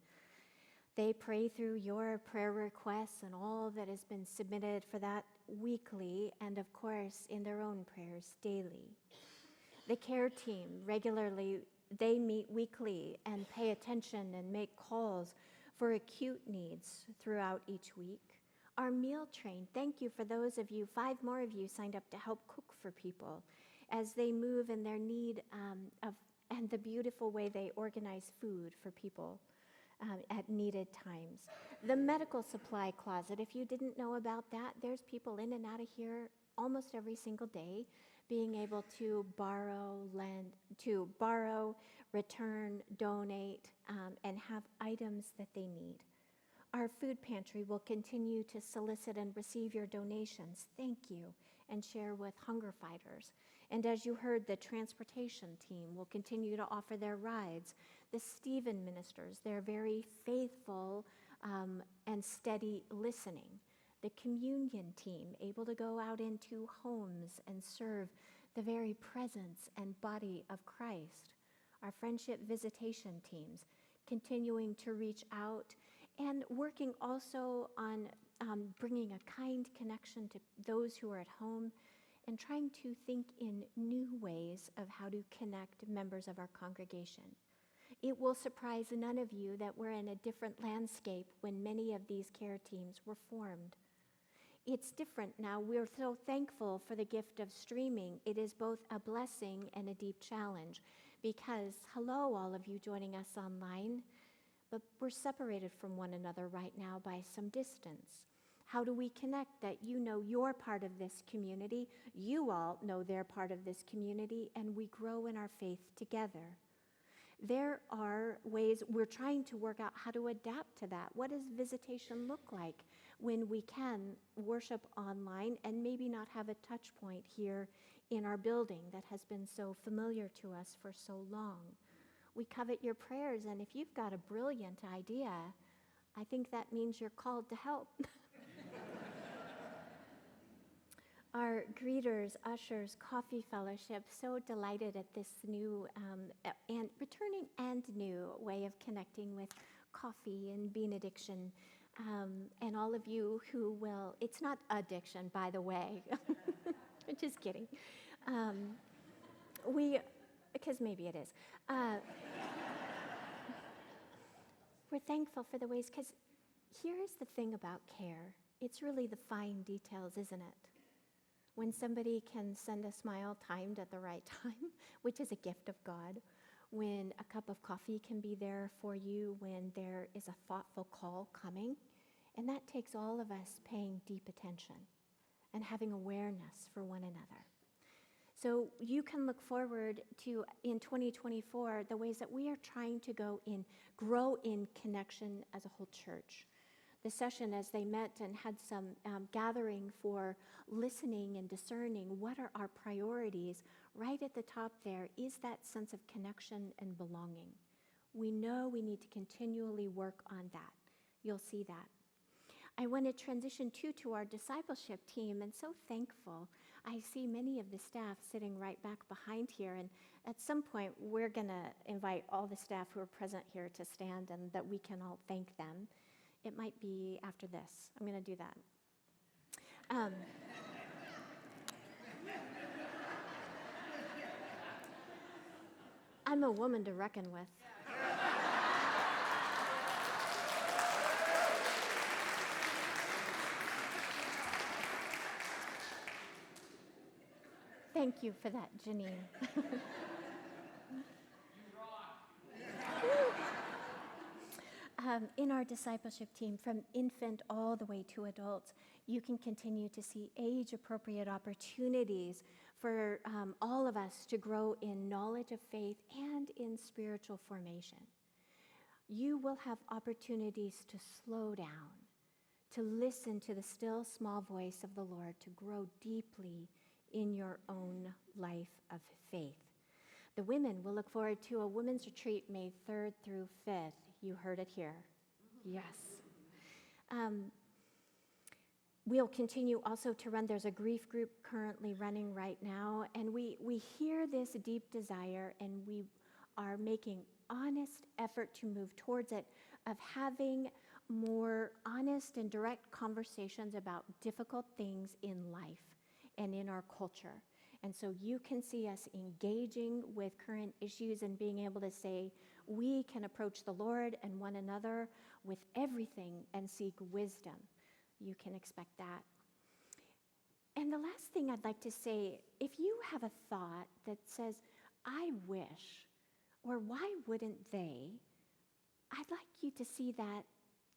Speaker 2: They pray through your prayer requests and all that has been submitted for that weekly, and of course in their own prayers daily. The care team regularly, they meet weekly and pay attention and make calls for acute needs throughout each week. Our meal train, thank you for those of you, 5 more of you signed up to help cook for people as they move in their need and the beautiful way they organize food for people at needed times. The medical supply closet, if you didn't know about that, there's people in and out of here almost every single day being able to borrow, return, donate, and have items that they need. Our food pantry will continue to solicit and receive your donations. Thank you, and share with hunger fighters. And as you heard, the transportation team will continue to offer their rides. The Stephen ministers, they're very faithful and steady listening. The communion team, able to go out into homes and serve the very presence and body of Christ. Our friendship visitation teams, continuing to reach out and working also on bringing a kind connection to those who are at home and trying to think in new ways of how to connect members of our congregation. It will surprise none of you that we're in a different landscape when many of these care teams were formed. It's different now. We're so thankful for the gift of streaming. It is both a blessing and a deep challenge because, hello, all of you joining us online, but we're separated from one another right now by some distance. How do we connect that you know you're part of this community, you all know they're part of this community, and we grow in our faith together? There are ways we're trying to work out how to adapt to that. What does visitation look like when we can worship online and maybe not have a touch point here in our building that has been so familiar to us for so long? We covet your prayers, and if you've got a brilliant idea, I think that means you're called to help. Our greeters, ushers, coffee fellowship, so delighted at this new and returning and new way of connecting with coffee and benediction. And all of you who will, it's not addiction, by the way. Just kidding. Because maybe it is. We're thankful for the ways, because here's the thing about care. It's really the fine details, isn't it? When somebody can send a smile timed at the right time, which is a gift of God, when a cup of coffee can be there for you, when there is a thoughtful call coming, and that takes all of us paying deep attention and having awareness for one another. So you can look forward to, in 2024, the ways that we are trying to grow in connection as a whole church. The session, as they met and had some gathering for listening and discerning what are our priorities, right at the top there is that sense of connection and belonging. We know we need to continually work on that. You'll see that. I want to transition to our discipleship team, and so thankful. I see many of the staff sitting right back behind here, and at some point we're going to invite all the staff who are present here to stand and that we can all thank them. It might be after this. I'm going to do that. I'm a woman to reckon with. Thank you for that, Janine. In our discipleship team, from infant all the way to adults, you can continue to see age-appropriate opportunities for all of us to grow in knowledge of faith and in spiritual formation. You will have opportunities to slow down, to listen to the still small voice of the Lord, to grow deeply in your own life of faith. The women will look forward to a women's retreat May 3rd through 5th. You heard it here. Yes. We'll continue also to run, there's a grief group currently running right now, and we hear this deep desire, and we are making honest effort to move towards it, of having more honest and direct conversations about difficult things in life and in our culture. And so you can see us engaging with current issues and being able to say, we can approach the Lord and one another with everything and seek wisdom. you can expect that. And the last thing I'd like to say, if you have a thought that says, I wish, or why wouldn't they, I'd like you to see that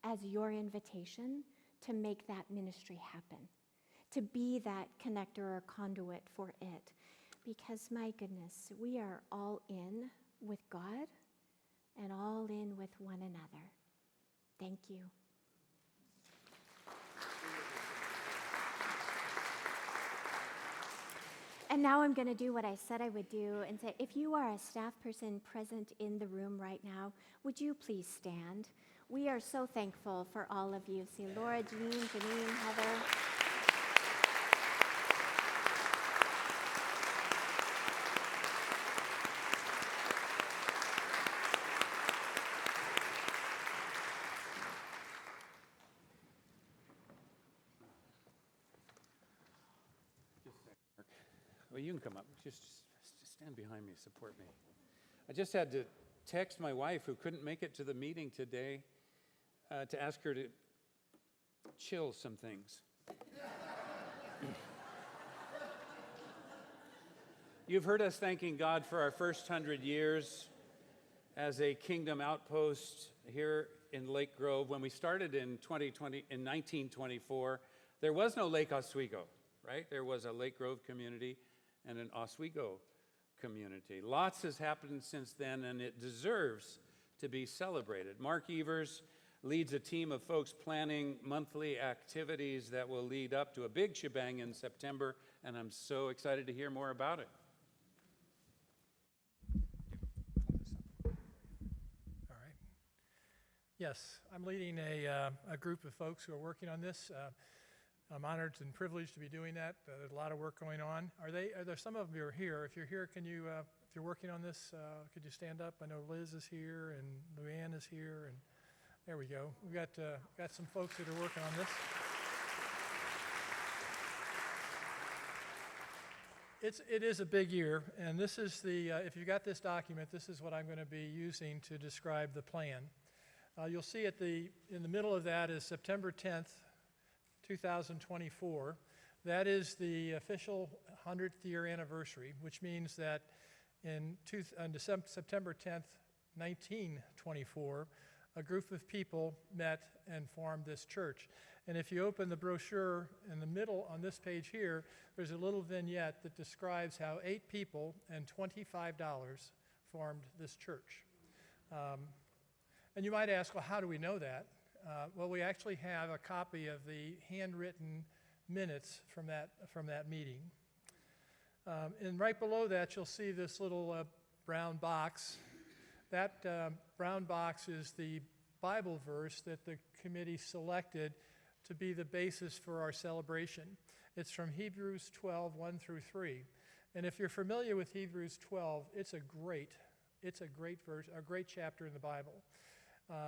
Speaker 2: as your invitation to make that ministry happen, to be that connector or conduit for it. Because my goodness, we are all in with God and all in with one another. Thank you. And now I'm going to do what I said I would do and say, if you are a staff person present in the room right now, would you please stand? We are so thankful for all of you. See Laura, Janine, Heather.
Speaker 1: Well, you can come up. Just stand behind me, support me. I just had to text my wife, who couldn't make it to the meeting today, to ask her to chill some things. You've heard us thanking God for our first 100 years as a kingdom outpost here in Lake Grove. When we started in 1924, there was no Lake Oswego, right? There was a Lake Grove community and an Oswego community. Lots has happened since then, and it deserves to be celebrated. Mark Evers leads a team of folks planning monthly activities that will lead up to a big shebang in September, and I'm so excited to hear more about it.
Speaker 8: All right. Yes, I'm leading a group of folks who are working on this. I'm honored and privileged to be doing that. There's a lot of work going on. Are there some of you who are here? If you're here, can you, if you're working on this, could you stand up? I know Liz is here and Luann is here, and there we go. We've got some folks that are working on this. It is a big year, and this is if you've got this document, this is what I'm going to be using to describe the plan. You'll see in the middle of that is September 10th, 2024. That is the official 100th year anniversary, which means that on September 10th, 1924, a group of people met and formed this church. And if you open the brochure in the middle on this page here, there's a little vignette that describes how 8 people and $25 formed this church. And you might ask, well, how do we know that? Well, we actually have a copy of the handwritten minutes from that meeting. And right below that, you'll see this little brown box. That brown box is the Bible verse that the committee selected to be the basis for our celebration. It's from Hebrews 12, 1 through 3. And if you're familiar with Hebrews 12, it's a great verse, a great chapter in the Bible.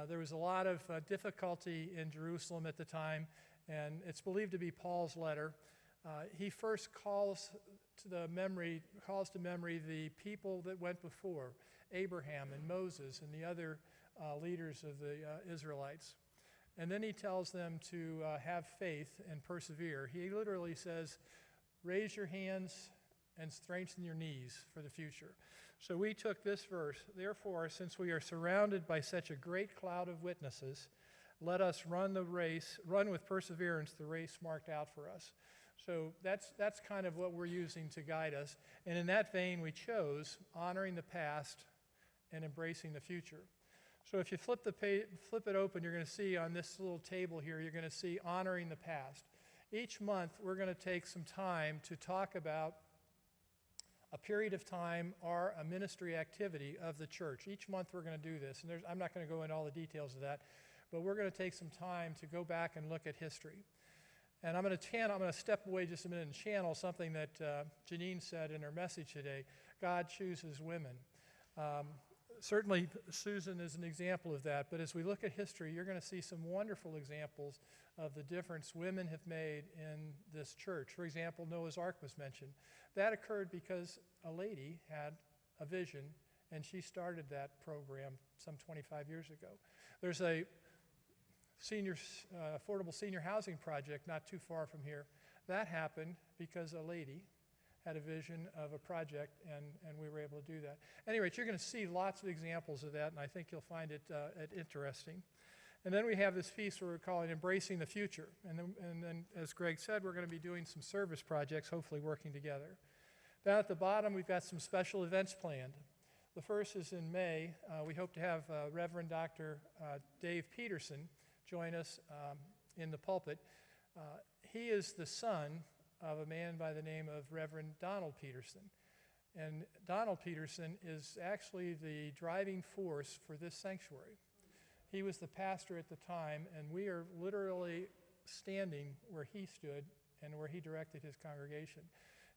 Speaker 8: There was a lot of difficulty in Jerusalem at the time, and it's believed to be Paul's letter. He first calls to memory the people that went before, Abraham and Moses and the other leaders of the Israelites. And then he tells them to have faith and persevere. He literally says, raise your hands and strengthen your knees for the future. So we took this verse, therefore, since we are surrounded by such a great cloud of witnesses, let us run with perseverance the race marked out for us. So that's kind of what we're using to guide us. And in that vein, we chose honoring the past and embracing the future. So if you flip it open, you're going to see on this little table here, you're going to see honoring the past. Each month, we're going to take some time to talk about a period of time or a ministry activity of the church. Each month we're going to do this, and I'm not going to go into all the details of that, but we're going to take some time to go back and look at history. And I'm going to step away just a minute and channel something that Janine said in her message today. God chooses women. Certainly Susan is an example of that, but as we look at history, you're going to see some wonderful examples of the difference women have made in this church. For example, Noah's Ark was mentioned. That occurred because a lady had a vision, and she started that program some 25 years ago. There's a affordable senior housing project not too far from here. That happened because a lady had a vision of a project, and we were able to do that. Anyway, you're going to see lots of examples of that, and I think you'll find it interesting. And then we have this piece where we're calling Embracing the Future. And then, as Greg said, we're going to be doing some service projects, hopefully working together. Down at the bottom, we've got some special events planned. The first is in May. We hope to have Reverend Dr. Dave Peterson join us in the pulpit. He is the son of a man by the name of Reverend Donald Peterson. And Donald Peterson is actually the driving force for this sanctuary. He was the pastor at the time, and we are literally standing where he stood and where he directed his congregation.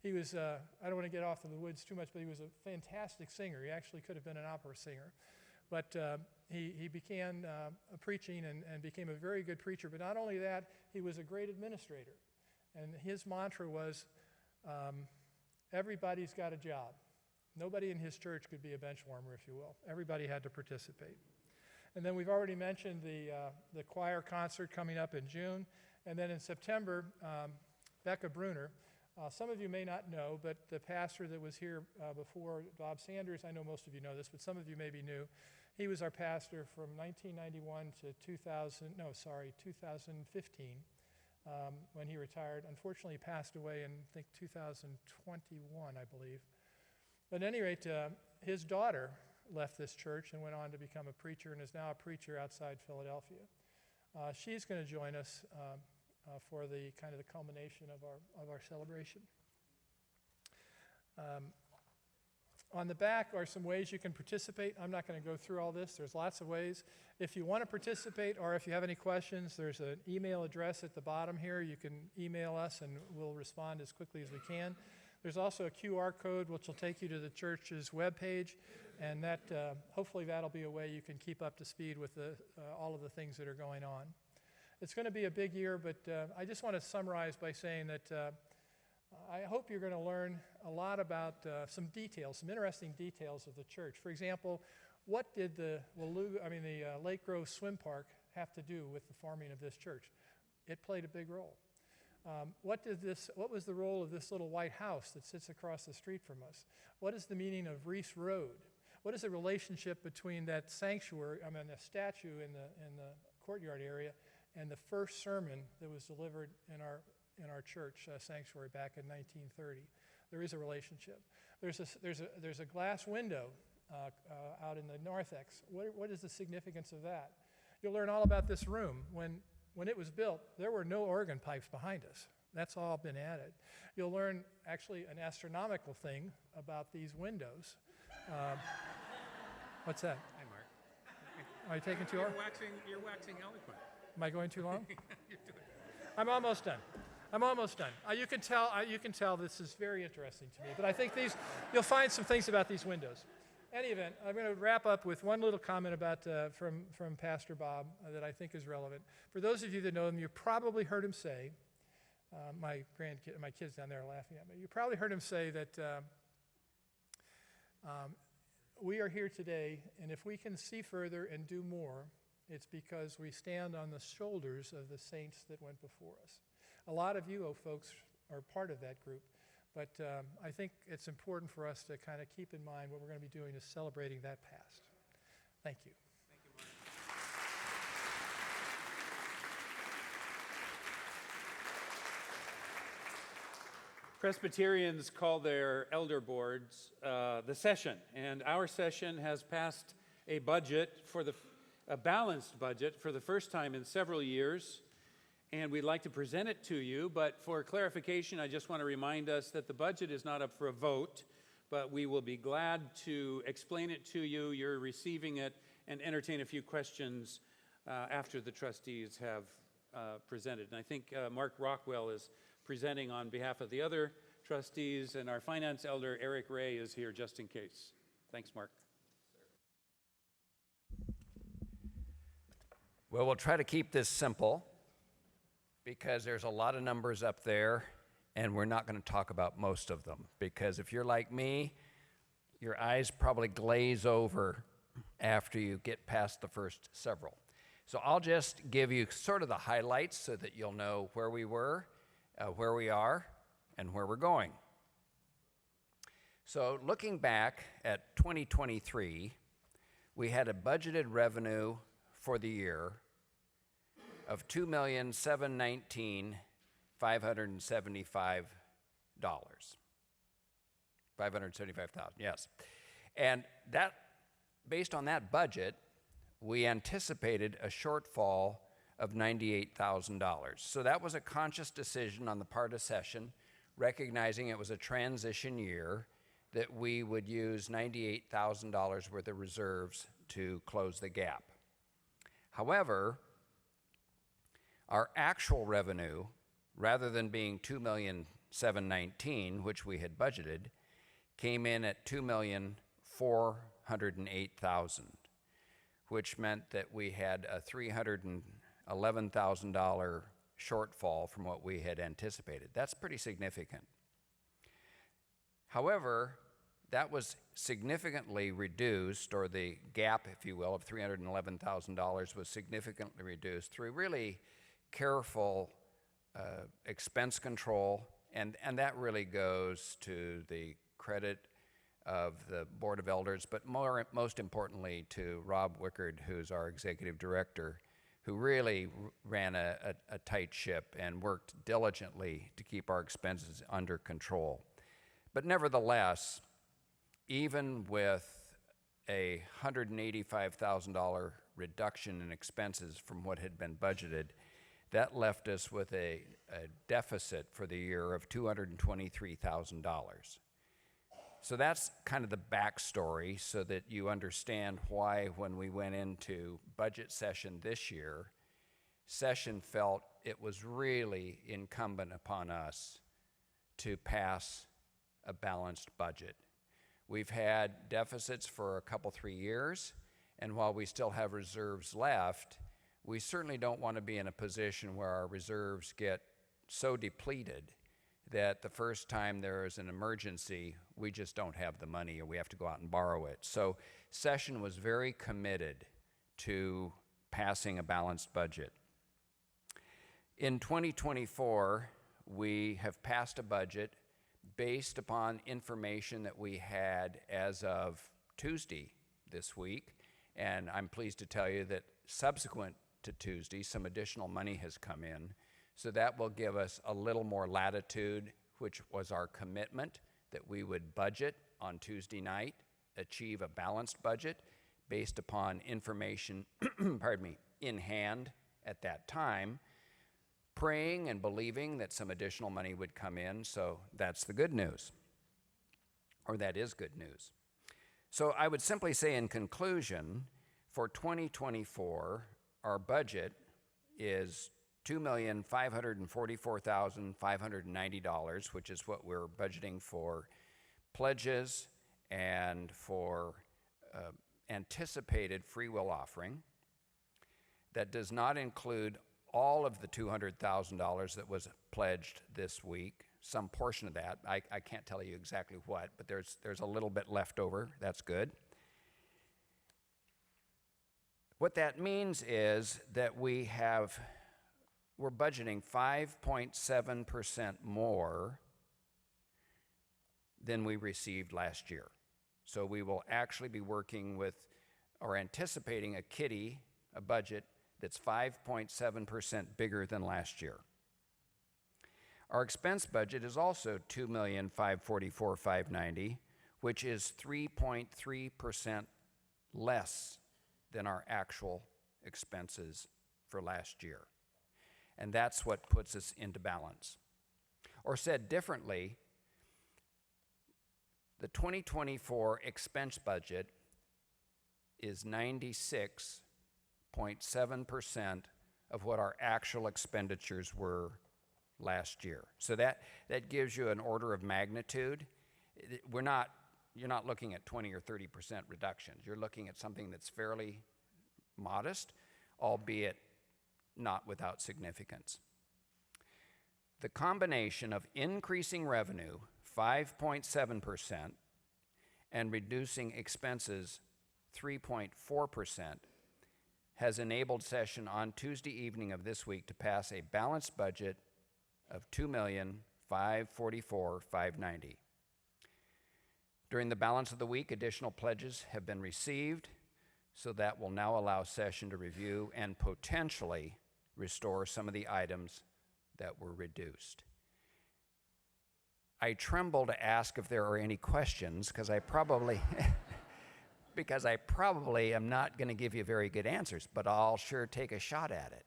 Speaker 8: He was, I don't want to get off in the woods too much, but he was a fantastic singer. He actually could have been an opera singer. But he began preaching and became a very good preacher. But not only that, he was a great administrator. And his mantra was, everybody's got a job. Nobody in his church could be a bench warmer, if you will. Everybody had to participate. And then we've already mentioned the choir concert coming up in June. And then in September, Becca Bruner. Some of you may not know, but the pastor that was here before, Bob Sanders, I know most of you know this, but some of you may be new. He was our pastor from 1991 to 2015 when he retired. Unfortunately, he passed away in, I think, 2021, I believe. But at any rate, his daughter left this church and went on to become a preacher and is now a preacher outside Philadelphia. She's going to join us for the kind of the culmination of our celebration. On the back are some ways you can participate. I'm not going to go through all this. There's lots of ways. If you want to participate or if you have any questions, there's an email address at the bottom here. You can email us and we'll respond as quickly as we can. There's also a QR code which will take you to the church's webpage, and that hopefully that'll be a way you can keep up to speed with all of the things that are going on. It's going to be a big year, but I just want to summarize by saying that I hope you're going to learn a lot about some details, some interesting details of the church. For example, what did the Lake Grove Swim Park have to do with the forming of this church? It played a big role. What was the role of this little white house that sits across the street from us? What is the meaning of Reese Road? What is the relationship between that sanctuary, the statue in the courtyard area, and the first sermon that was delivered in our church sanctuary back in 1930? There is a relationship. There's a glass window out in the narthex. What is the significance of that? You'll learn all about this room. When it was built, there were no organ pipes behind us. That's all been added. You'll learn actually an astronomical thing about these windows. What's that?
Speaker 1: Hi, Mark.
Speaker 8: Are you taking too long?
Speaker 1: You're waxing eloquent.
Speaker 8: Am I going too long?
Speaker 1: You're doing it.
Speaker 8: I'm almost done. You can tell this is very interesting to me. But I think you'll find some things about these windows. Any event, I'm going to wrap up with one little comment about from Pastor Bob that I think is relevant. For those of you that know him, you probably heard him say, my kids down there are laughing at me. You probably heard him say that we are here today, and if we can see further and do more, it's because we stand on the shoulders of the saints that went before us. A lot of you folks are part of that group, but I think it's important for us to kind of keep in mind what we're going to be doing is celebrating that past. Thank you.
Speaker 1: Thank you, Mark. Presbyterians call their elder boards the session, and our session has passed a balanced budget for the first time in several years, and we'd like to present it to you. But for clarification, I just want to remind us that the budget is not up for a vote, but we will be glad to explain it to you. You're receiving it and entertain a few questions after the trustees have presented. And I think Mark Rockwell is presenting on behalf of the other trustees, and our finance elder, Eric Ray, is here just in case. Thanks, Mark.
Speaker 3: Well, we'll try to keep this simple because there's a lot of numbers up there, and we're not going to talk about most of them, because if you're like me, your eyes probably glaze over after you get past the first several. So I'll just give you sort of the highlights so that you'll know where we were, where we are, and where we're going. So looking back at 2023, we had a budgeted revenue for the year of $2,719,575. $575,000, yes. And that, based on that budget, we anticipated a shortfall of $98,000. So that was a conscious decision on the part of session, recognizing it was a transition year, that we would use $98,000 worth of reserves to close the gap. However, our actual revenue, rather than being $2,719,000, which we had budgeted, came in at $2,408,000, which meant that we had a $311,000 shortfall from what we had anticipated. That's pretty significant. However, that was significantly reduced, or the gap, if you will, of $311,000 was significantly reduced through really careful expense control, and that really goes to the credit of the Board of Elders, but most importantly to Rob Wickard, who's our executive director, who really ran a tight ship and worked diligently to keep our expenses under control. But nevertheless, even with a $185,000 reduction in expenses from what had been budgeted, that left us with a deficit for the year of $223,000. So that's kind of the backstory so that you understand why when we went into budget session this year, session felt it was really incumbent upon us to pass a balanced budget. We've had deficits for a couple, 3 years, and while we still have reserves left, we certainly don't want to be in a position where our reserves get so depleted that the first time there is an emergency, we just don't have the money or we have to go out and borrow it. So session was very committed to passing a balanced budget. In 2024, we have passed a budget based upon information that we had as of Tuesday this week, and I'm pleased to tell you that subsequent to Tuesday, some additional money has come in. So that will give us a little more latitude, which was our commitment, that we would budget on Tuesday night, achieve a balanced budget based upon information, pardon me, in hand at that time, praying and believing that some additional money would come in. So that's the good news, or that is good news. So I would simply say in conclusion, for 2024, our budget is $2,544,590, which is what we're budgeting for pledges and for anticipated free will offering. That does not include all of the $200,000 that was pledged this week. Some portion of that, I can't tell you exactly what, but there's a little bit left over. That's good. What that means is that we're budgeting 5.7% more than we received last year. So we will actually be working with, or anticipating a budget that's 5.7% bigger than last year. Our expense budget is also $2,544,590, which is 3.3% less than our actual expenses for last year. And that's what puts us into balance. Or said differently, the 2024 expense budget is 96.7% of what our actual expenditures were last year. So that gives you an order of magnitude. You're not looking at 20 or 30% reductions. You're looking at something that's fairly modest, albeit not without significance. The combination of increasing revenue, 5.7%, and reducing expenses, 3.4%, has enabled session on Tuesday evening of this week to pass a balanced budget of $2,544,590. During the balance of the week, additional pledges have been received, so that will now allow session to review and potentially restore some of the items that were reduced. I tremble to ask if there are any questions because I probably am not going to give you very good answers, but I'll sure take a shot at it.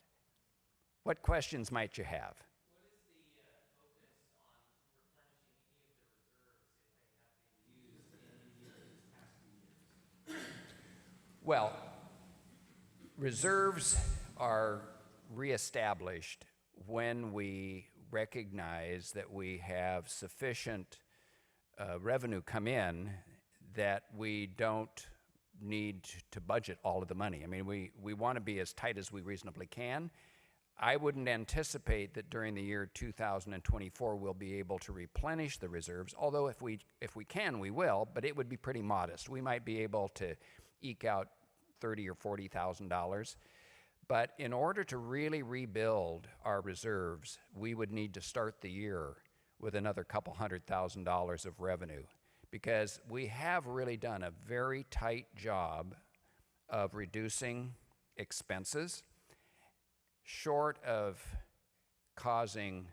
Speaker 3: What questions might you have?
Speaker 1: What is the focus on replenishing any of the reserves if they have been used in these past few years?
Speaker 3: Well, reserves are reestablished when we recognize that we have sufficient revenue come in that we don't need to budget all of the money. I mean, we want to be as tight as we reasonably can. I wouldn't anticipate that during the year 2024 we'll be able to replenish the reserves, although if we can, we will, but it would be pretty modest. We might be able to eke out $30,000 or $40,000. But in order to really rebuild our reserves, we would need to start the year with another couple $100,000 of revenue, because we have really done a very tight job of reducing expenses, short of causing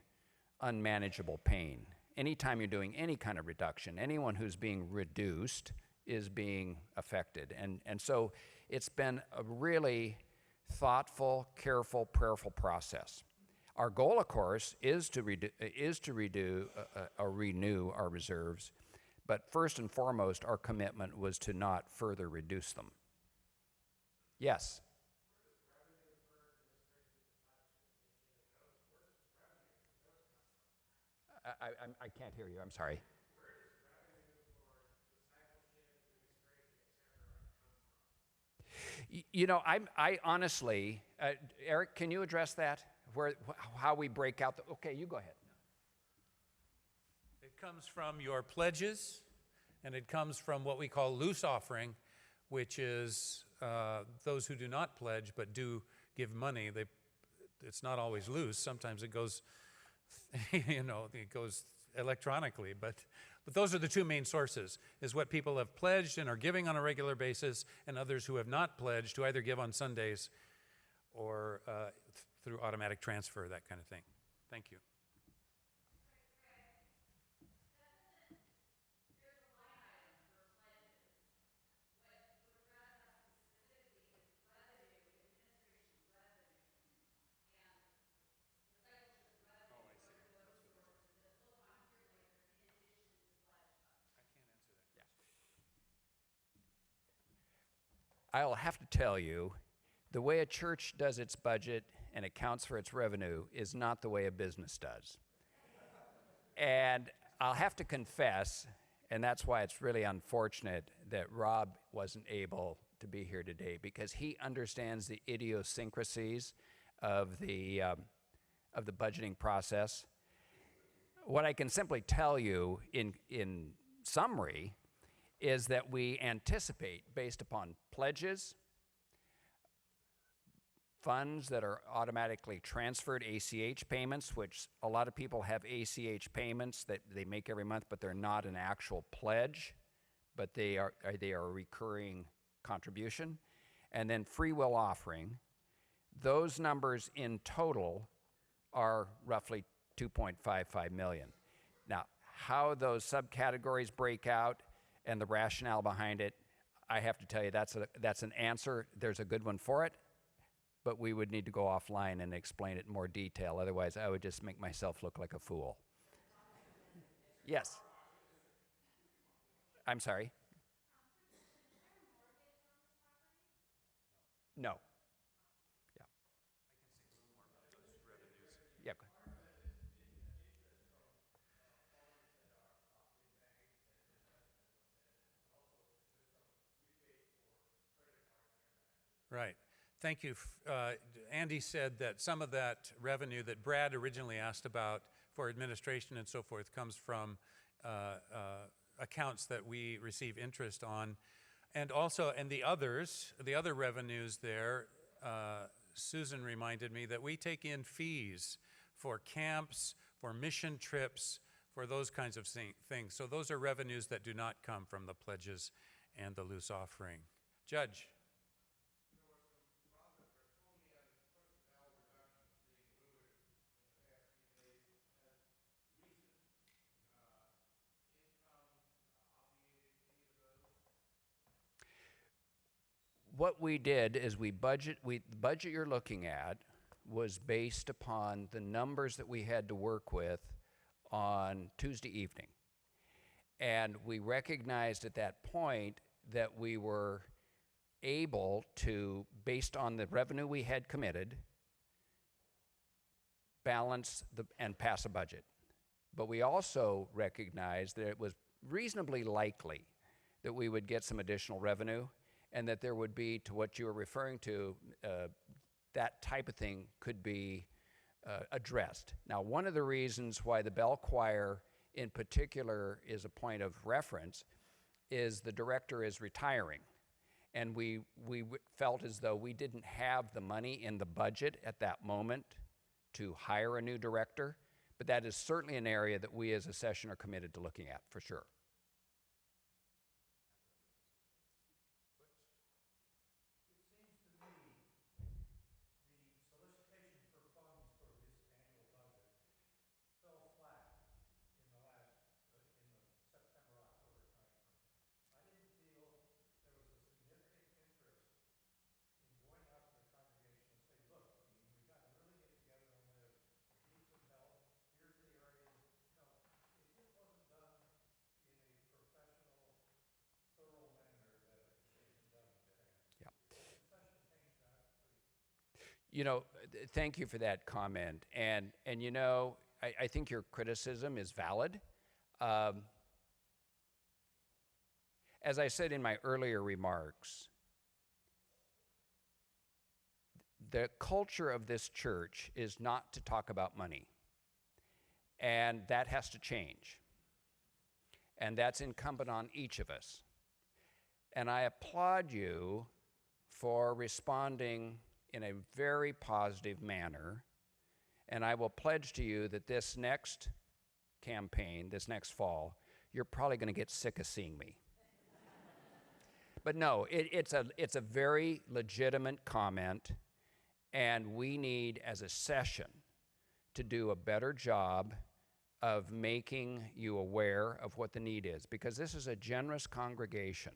Speaker 3: unmanageable pain. Anytime you're doing any kind of reduction, anyone who's being reduced is being affected. And so it's been a really thoughtful, careful, prayerful process. Our goal, of course, is to renew our reserves, but first and foremost, our commitment was to not further reduce them. Yes? I can't hear you, I'm sorry. You know, I honestly, Eric, can you address that? How we break out okay, you go ahead.
Speaker 1: It comes from your pledges, and it comes from what we call loose offering, which is those who do not pledge but do give money. It's not always loose. Sometimes it goes, it goes electronically, but those are the two main sources, is what people have pledged and are giving on a regular basis, and others who have not pledged, who either give on Sundays or through automatic transfer, that kind of thing. Thank you.
Speaker 3: I'll have to tell you, the way a church does its budget and accounts for its revenue is not the way a business does. And I'll have to confess, and that's why it's really unfortunate that Rob wasn't able to be here today, because he understands the idiosyncrasies of the budgeting process. What I can simply tell you in summary is that we anticipate, based upon pledges, funds that are automatically transferred, ACH payments, which a lot of people have ACH payments that they make every month, but they're not an actual pledge, but they are a recurring contribution. And then free will offering. Those numbers in total are roughly 2.55 million. Now, how those subcategories break out and the rationale behind it, I have to tell you, that's an answer. There's a good one for it, but we would need to go offline and explain it in more detail. Otherwise, I would just make myself look like a fool. Yes? I'm sorry? No. Yeah. Yeah.
Speaker 1: Right. Thank you. Andy said that some of that revenue that Brad originally asked about for administration and so forth comes from accounts that we receive interest on. And also, and the other revenues there Susan reminded me that we take in fees for camps, for mission trips, for those kinds of things. So those are revenues that do not come from the pledges and the loose offering. Judge.
Speaker 3: What we did is the budget you're looking at was based upon the numbers that we had to work with on Tuesday evening. And we recognized at that point that we were able to, based on the revenue we had committed, balance and pass a budget. But we also recognized that it was reasonably likely that we would get some additional revenue, and that there would be, to what you were referring to, that type of thing could be addressed. Now, one of the reasons why the bell choir in particular is a point of reference is the director is retiring. And we felt as though we didn't have the money in the budget at that moment to hire a new director, but that is certainly an area that we as a session are committed to looking at, for sure. You know, thank you for that comment. And you know, I think your criticism is valid. As I said in my earlier remarks, the culture of this church is not to talk about money. And that has to change. And that's incumbent on each of us. And I applaud you for responding in a very positive manner, and I will pledge to you that this next campaign, this next fall, you're probably going to get sick of seeing me. But no, it's a very legitimate comment, and we need, as a session, to do a better job of making you aware of what the need is, because this is a generous congregation.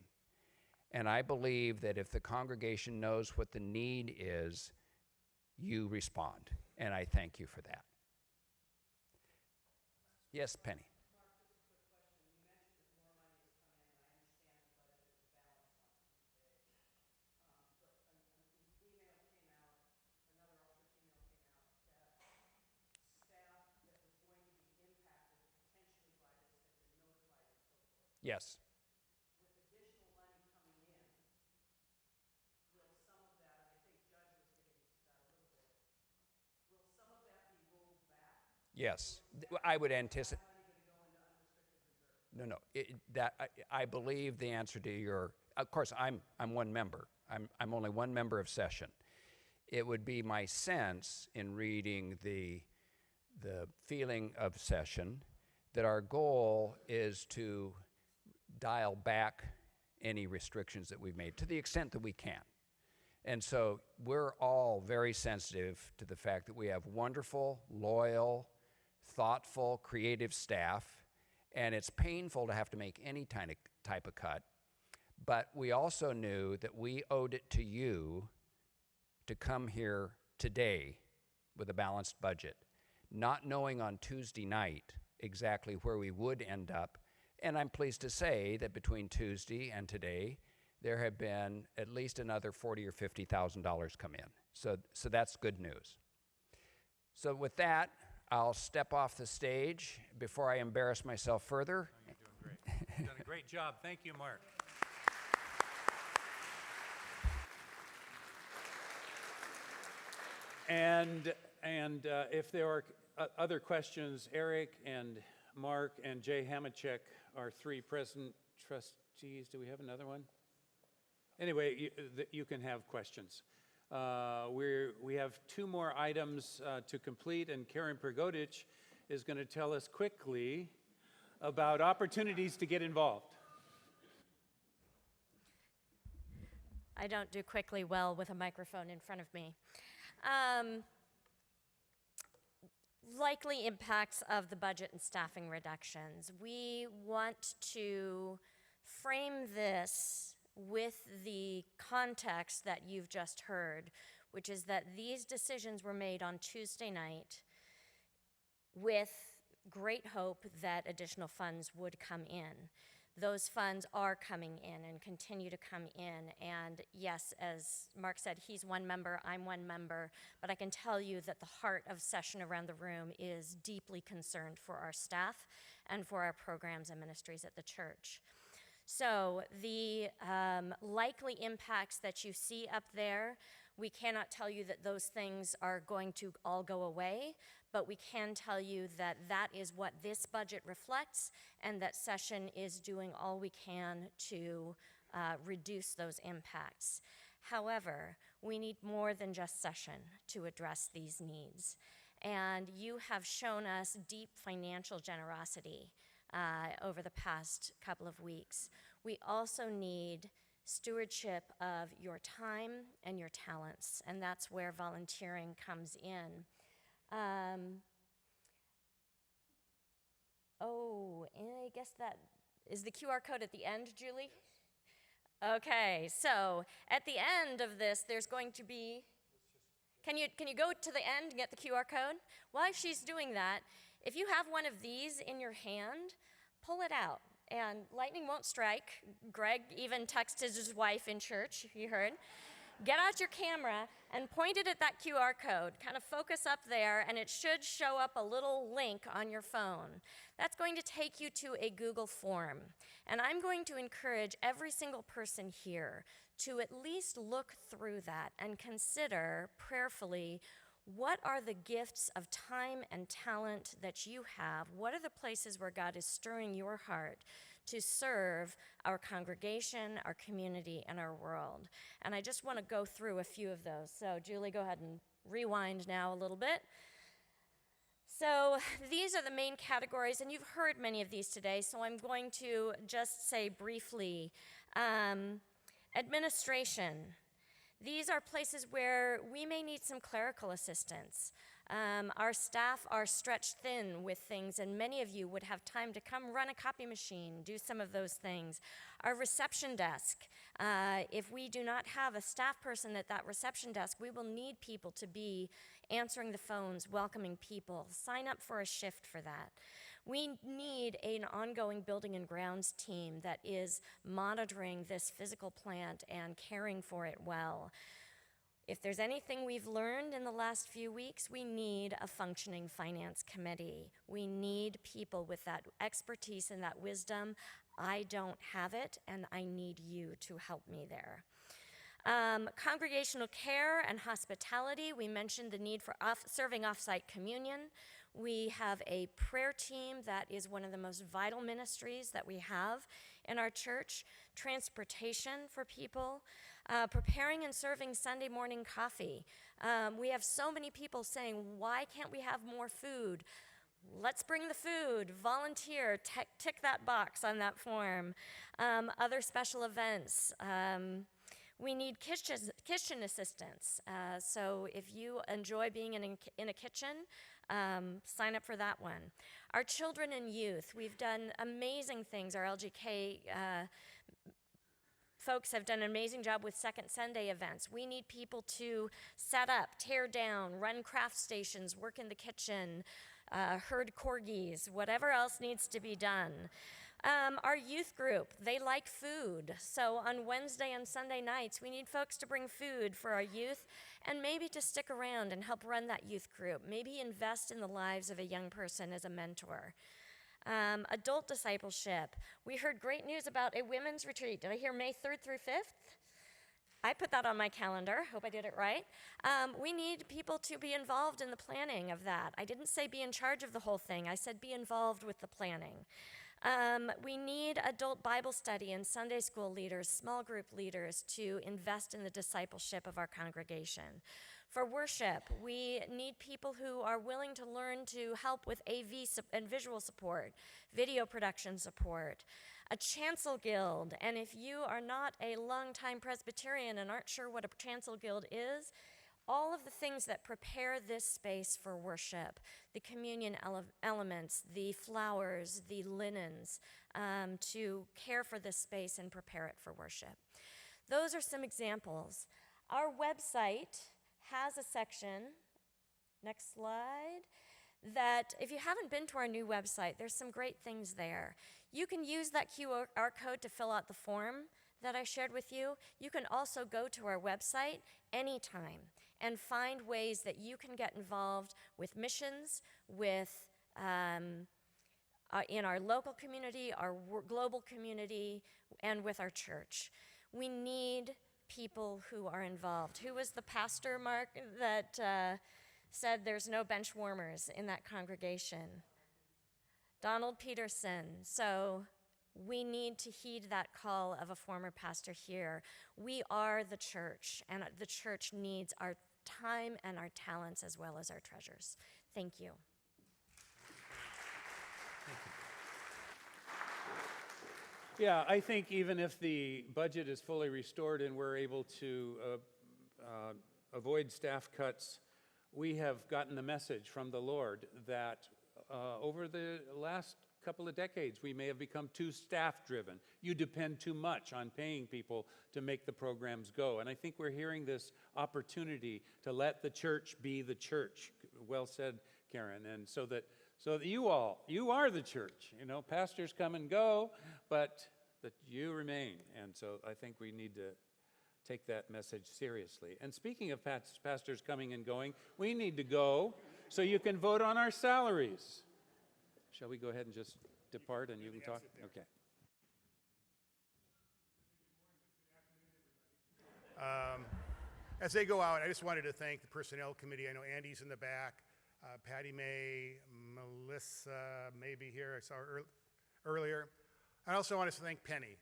Speaker 3: And I believe that if the congregation knows what the need is, you respond. And I thank you for that. Yes, Penny.
Speaker 9: Mark, just a quick question. You mentioned that more money has come in, and I understand the budget was balanced on Tuesday. But an email came out, another all-church email came out, that staff that was going to be impacted potentially by this had been notified and so forth.
Speaker 3: Yes.
Speaker 9: With additional money coming in, will some of that, and I think Judge was getting to that a little bit, will some of that be rolled back?
Speaker 3: Yes. I would anticipate.
Speaker 9: Money going to go into unrestricted reserve?
Speaker 3: No. I believe the answer to your. Of course, I'm one member. I'm only one member of session. It would be my sense in reading the feeling of session that our goal is to dial back any restrictions that we've made to the extent that we can. And so we're all very sensitive to the fact that we have wonderful, loyal, thoughtful, creative staff, and it's painful to have to make any type of cut. But we also knew that we owed it to you to come here today with a balanced budget, not knowing on Tuesday night exactly where we would end up. And I'm pleased to say that between Tuesday and today, there have been at least another $40,000 or $50,000 come in. So that's good news. So with that, I'll step off the stage before I embarrass myself further.
Speaker 1: Oh, you're doing great. You've done a great job. Thank you, Mark. And if there are other questions, Eric and Mark and Jay Hamachek are three present trustees. Do we have another one? Anyway, you can have questions. We have 2 more items to complete, and Karen Pergodich is going to tell us quickly about opportunities to get involved.
Speaker 4: I don't do quickly well with a microphone in front of me. Likely impacts of the budget and staffing reductions. We want to frame this with the context that you've just heard, which is that these decisions were made on Tuesday night with great hope that additional funds would come in. Those funds are coming in and continue to come in. And yes, as Mark said, he's one member, I'm one member, but I can tell you that the heart of Session Around the Room is deeply concerned for our staff and for our programs and ministries at the church. So the likely impacts that you see up there, we cannot tell you that those things are going to all go away, but we can tell you that that is what this budget reflects, and that Session is doing all we can to reduce those impacts. However, we need more than just Session to address these needs. And you have shown us deep financial generosity over the past couple of weeks. We also need stewardship of your time and your talents, and that's where volunteering comes in. And I guess that is the QR code at the end, Julie? Okay, so at the end of this, there's going to be, can you go to the end and get the QR code? While she's doing that, if you have one of these in your hand, pull it out, and lightning won't strike. Greg even texted his wife in church, you heard. Get out your camera and point it at that QR code. Kind of focus up there, and it should show up a little link on your phone. That's going to take you to a Google form. And I'm going to encourage every single person here to at least look through that and consider prayerfully, what are the gifts of time and talent that you have? What are the places where God is stirring your heart to serve our congregation, our community, and our world? And I just want to go through a few of those. So Julie, go ahead and rewind now a little bit. So these are the main categories, and you've heard many of these today, so I'm going to just say briefly. Administration. These are places where we may need some clerical assistance. Our staff are stretched thin with things, and many of you would have time to come run a copy machine, do some of those things. Our reception desk, if we do not have a staff person at that reception desk, we will need people to be answering the phones, welcoming people. Sign up for a shift for that. We need an ongoing building and grounds team that is monitoring this physical plant and caring for it well. If there's anything we've learned in the last few weeks, we need a functioning finance committee. We need people with that expertise and that wisdom. I don't have it, and I need you to help me there. Congregational care and hospitality. We mentioned the need for serving off-site communion. We have a prayer team that is one of the most vital ministries that we have in our church. Transportation for people. Preparing and serving Sunday morning coffee. We have so many people saying, why can't we have more food? Let's bring the food, volunteer, tick that box on that form. Other special events. We need kitchen assistance. So if you enjoy being in a kitchen, sign up for that one. Our children and youth, we've done amazing things. Our LGK folks have done an amazing job with Second Sunday events. We need people to set up, tear down, run craft stations, work in the kitchen, herd corgis, whatever else needs to be done. Our youth group, they like food. So on Wednesday and Sunday nights, we need folks to bring food for our youth and maybe to stick around and help run that youth group. Maybe invest in the lives of a young person as a mentor. Adult discipleship. We heard great news about a women's retreat. Did I hear May 3rd through 5th? I put that on my calendar. Hope I did it right. We need people to be involved in the planning of that. I didn't say be in charge of the whole thing. I said be involved with the planning. We need adult Bible study and Sunday school leaders, small group leaders to invest in the discipleship of our congregation. For worship, we need people who are willing to learn to help with AV and visual support, video production support, a chancel guild. And if you are not a longtime Presbyterian and aren't sure what a chancel guild is, all of the things that prepare this space for worship, the communion elements, the flowers, the linens, to care for this space and prepare it for worship. Those are some examples. Our website has a section, next slide, that if you haven't been to our new website, there's some great things there. You can use that QR code to fill out the form that I shared with you. You can also go to our website anytime and find ways that you can get involved with missions, with in our local community, our global community, and with our church. We need people who are involved. Who was the pastor, Mark, that said there's no bench warmers in that congregation? Donald Peterson. So we need to heed that call of a former pastor here. We are the church, and the church needs our time and our talents as well as our treasures. Thank you.
Speaker 1: Yeah, I think even if the budget is fully restored and we're able to avoid staff cuts, we have gotten the message from the Lord that over the last couple of decades, we may have become too staff-driven. You depend too much on paying people to make the programs go. And I think we're hearing this opportunity to let the church be the church. Well said, Karen. And so that you are the church. You know, pastors come and go, but that you remain. And so I think we need to take that message seriously. And speaking of pastors coming and going, we need to go so you can vote on our salaries. Shall we go ahead and just depart and you can talk? Okay.
Speaker 10: As they go out, I just wanted to thank the Personnel Committee. I know Andy's in the back. Patty May, Melissa may be here. I saw her earlier. I also want to thank Penny,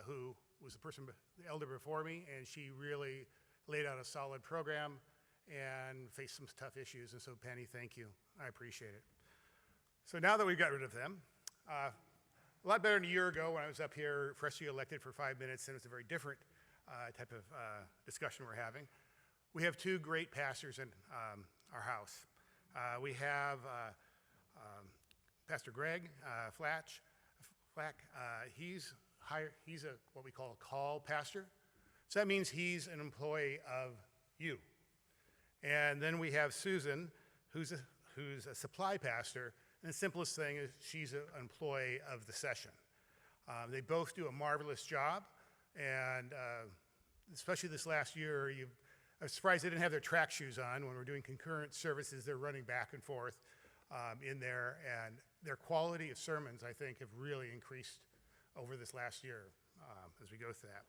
Speaker 10: who was the elder before me, and she really laid out a solid program and faced some tough issues. And so, Penny, thank you. I appreciate it. So now that we've got rid of them, a lot better than a year ago when I was up here freshly elected for 5 minutes, and it's a very different type of discussion we're having. We have two great pastors in our house. We have Pastor Greg Flack. He's what we call a call pastor. So that means he's an employee of you. And then we have Susan, who's a supply pastor. And the simplest thing is she's an employee of the session. They both do a marvelous job, and especially this last year, I was surprised they didn't have their track shoes on when we're doing concurrent services. They're running back and forth in there, and their quality of sermons, I think, have really increased over this last year as we go through that.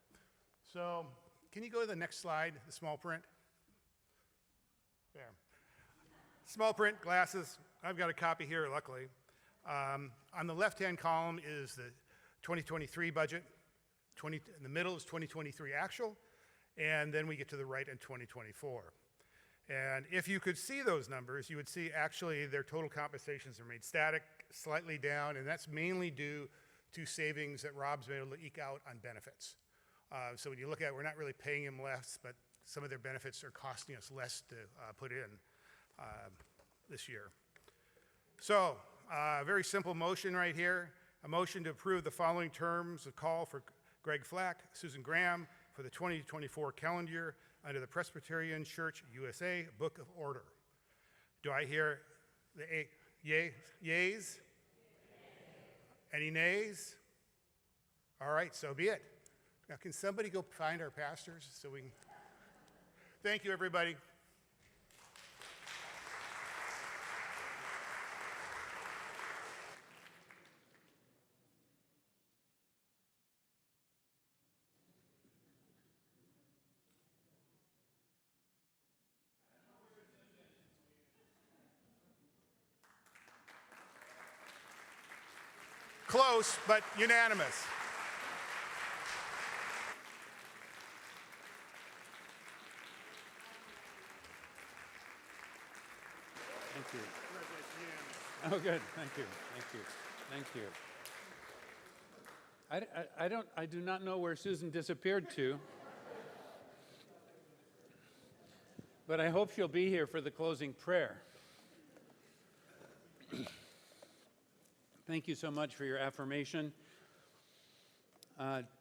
Speaker 10: So can you go to the next slide, the small print? There. Small print, glasses. I've got a copy here, luckily. On the left-hand column is the 2023 budget. In the middle is 2023 actual, and then we get to the right in 2024. And if you could see those numbers, you would see actually their total compensations are made static, slightly down, and that's mainly due to savings that Rob's been able to eke out on benefits. So when you look at it, we're not really paying him less, but some of their benefits are costing us less to put in this year. So, very simple motion right here. A motion to approve the following terms of call for Greg Flack, Susan Graham for the 2024 calendar year under the Presbyterian Church USA Book of Order. Do I hear the yays? Any nays? All right, so be it. Now, can somebody go find our pastors so we can? Thank you, everybody. Close, but unanimous.
Speaker 1: Thank you. Oh, good. Thank you. Thank you. Thank you. I do not know where Susan disappeared to, but I hope she'll be here for the closing prayer. Thank you so much for your affirmation.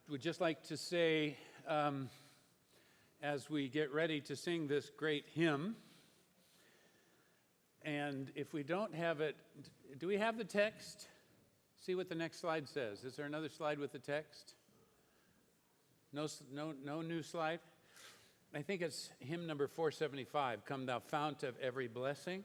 Speaker 1: Would just like to say, as we get ready to sing this great hymn, and if we don't have it, do we have the text? See what the next slide says. Is there another slide with the text? No new slide? I think it's hymn number 475, Come Thou Fount of Every Blessing.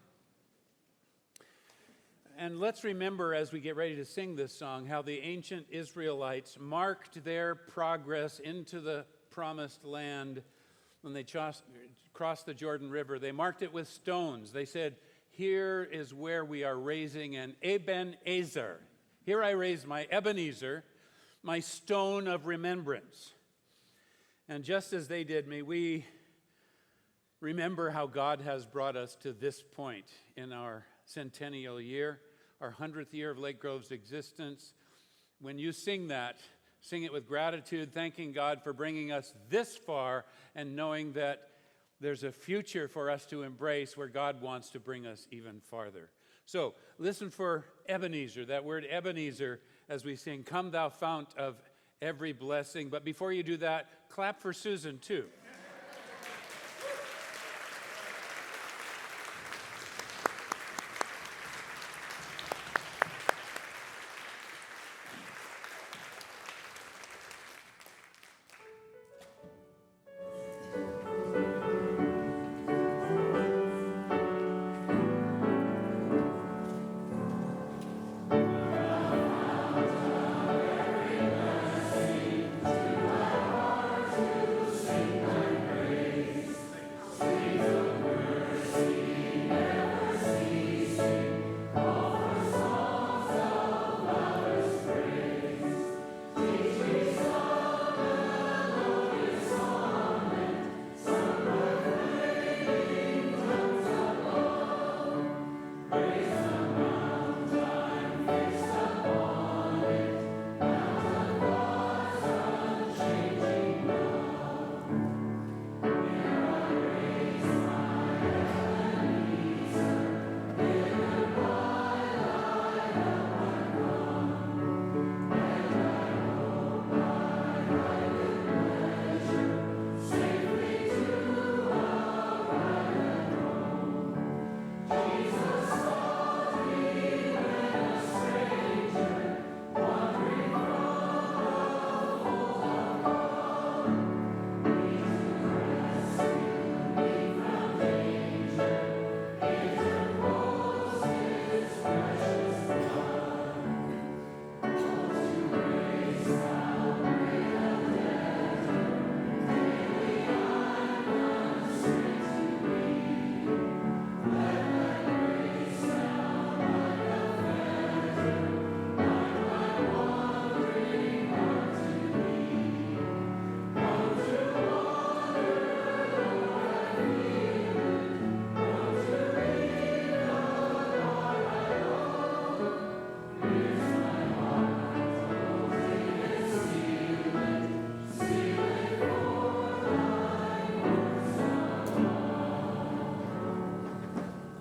Speaker 1: And let's remember as we get ready to sing this song how the ancient Israelites marked their progress into the promised land when they crossed the Jordan River. They marked it with stones. They said, here is where we are raising an Ebenezer. Here I raise my Ebenezer, my stone of remembrance. And just as they did, may we remember how God has brought us to this point in our centennial year, our 100th year of Lake Grove's existence. When you sing that, sing it with gratitude, thanking God for bringing us this far and knowing that there's a future for us to embrace where God wants to bring us even farther. So listen for Ebenezer, that word Ebenezer, as we sing, Come Thou Fount of Every Blessing. But before you do that, clap for Susan too.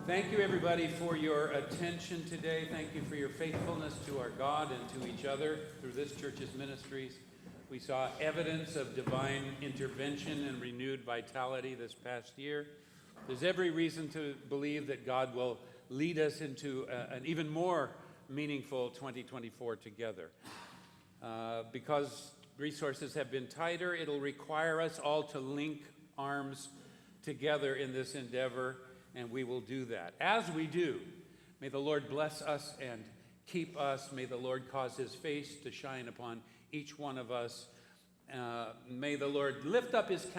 Speaker 1: Thank you, everybody, for your attention today. Thank you for your faithfulness to our God and to each other through this church's ministries. We saw evidence of divine intervention and renewed vitality this past year. There's every reason to believe that God will lead us into an even more meaningful 2024 together. Because resources have been tighter, it'll require us all to link arms together in this endeavor, and we will do that. As we do, may the Lord bless us and keep us. May the Lord cause his face to shine upon each one of us. May the Lord lift up his countenance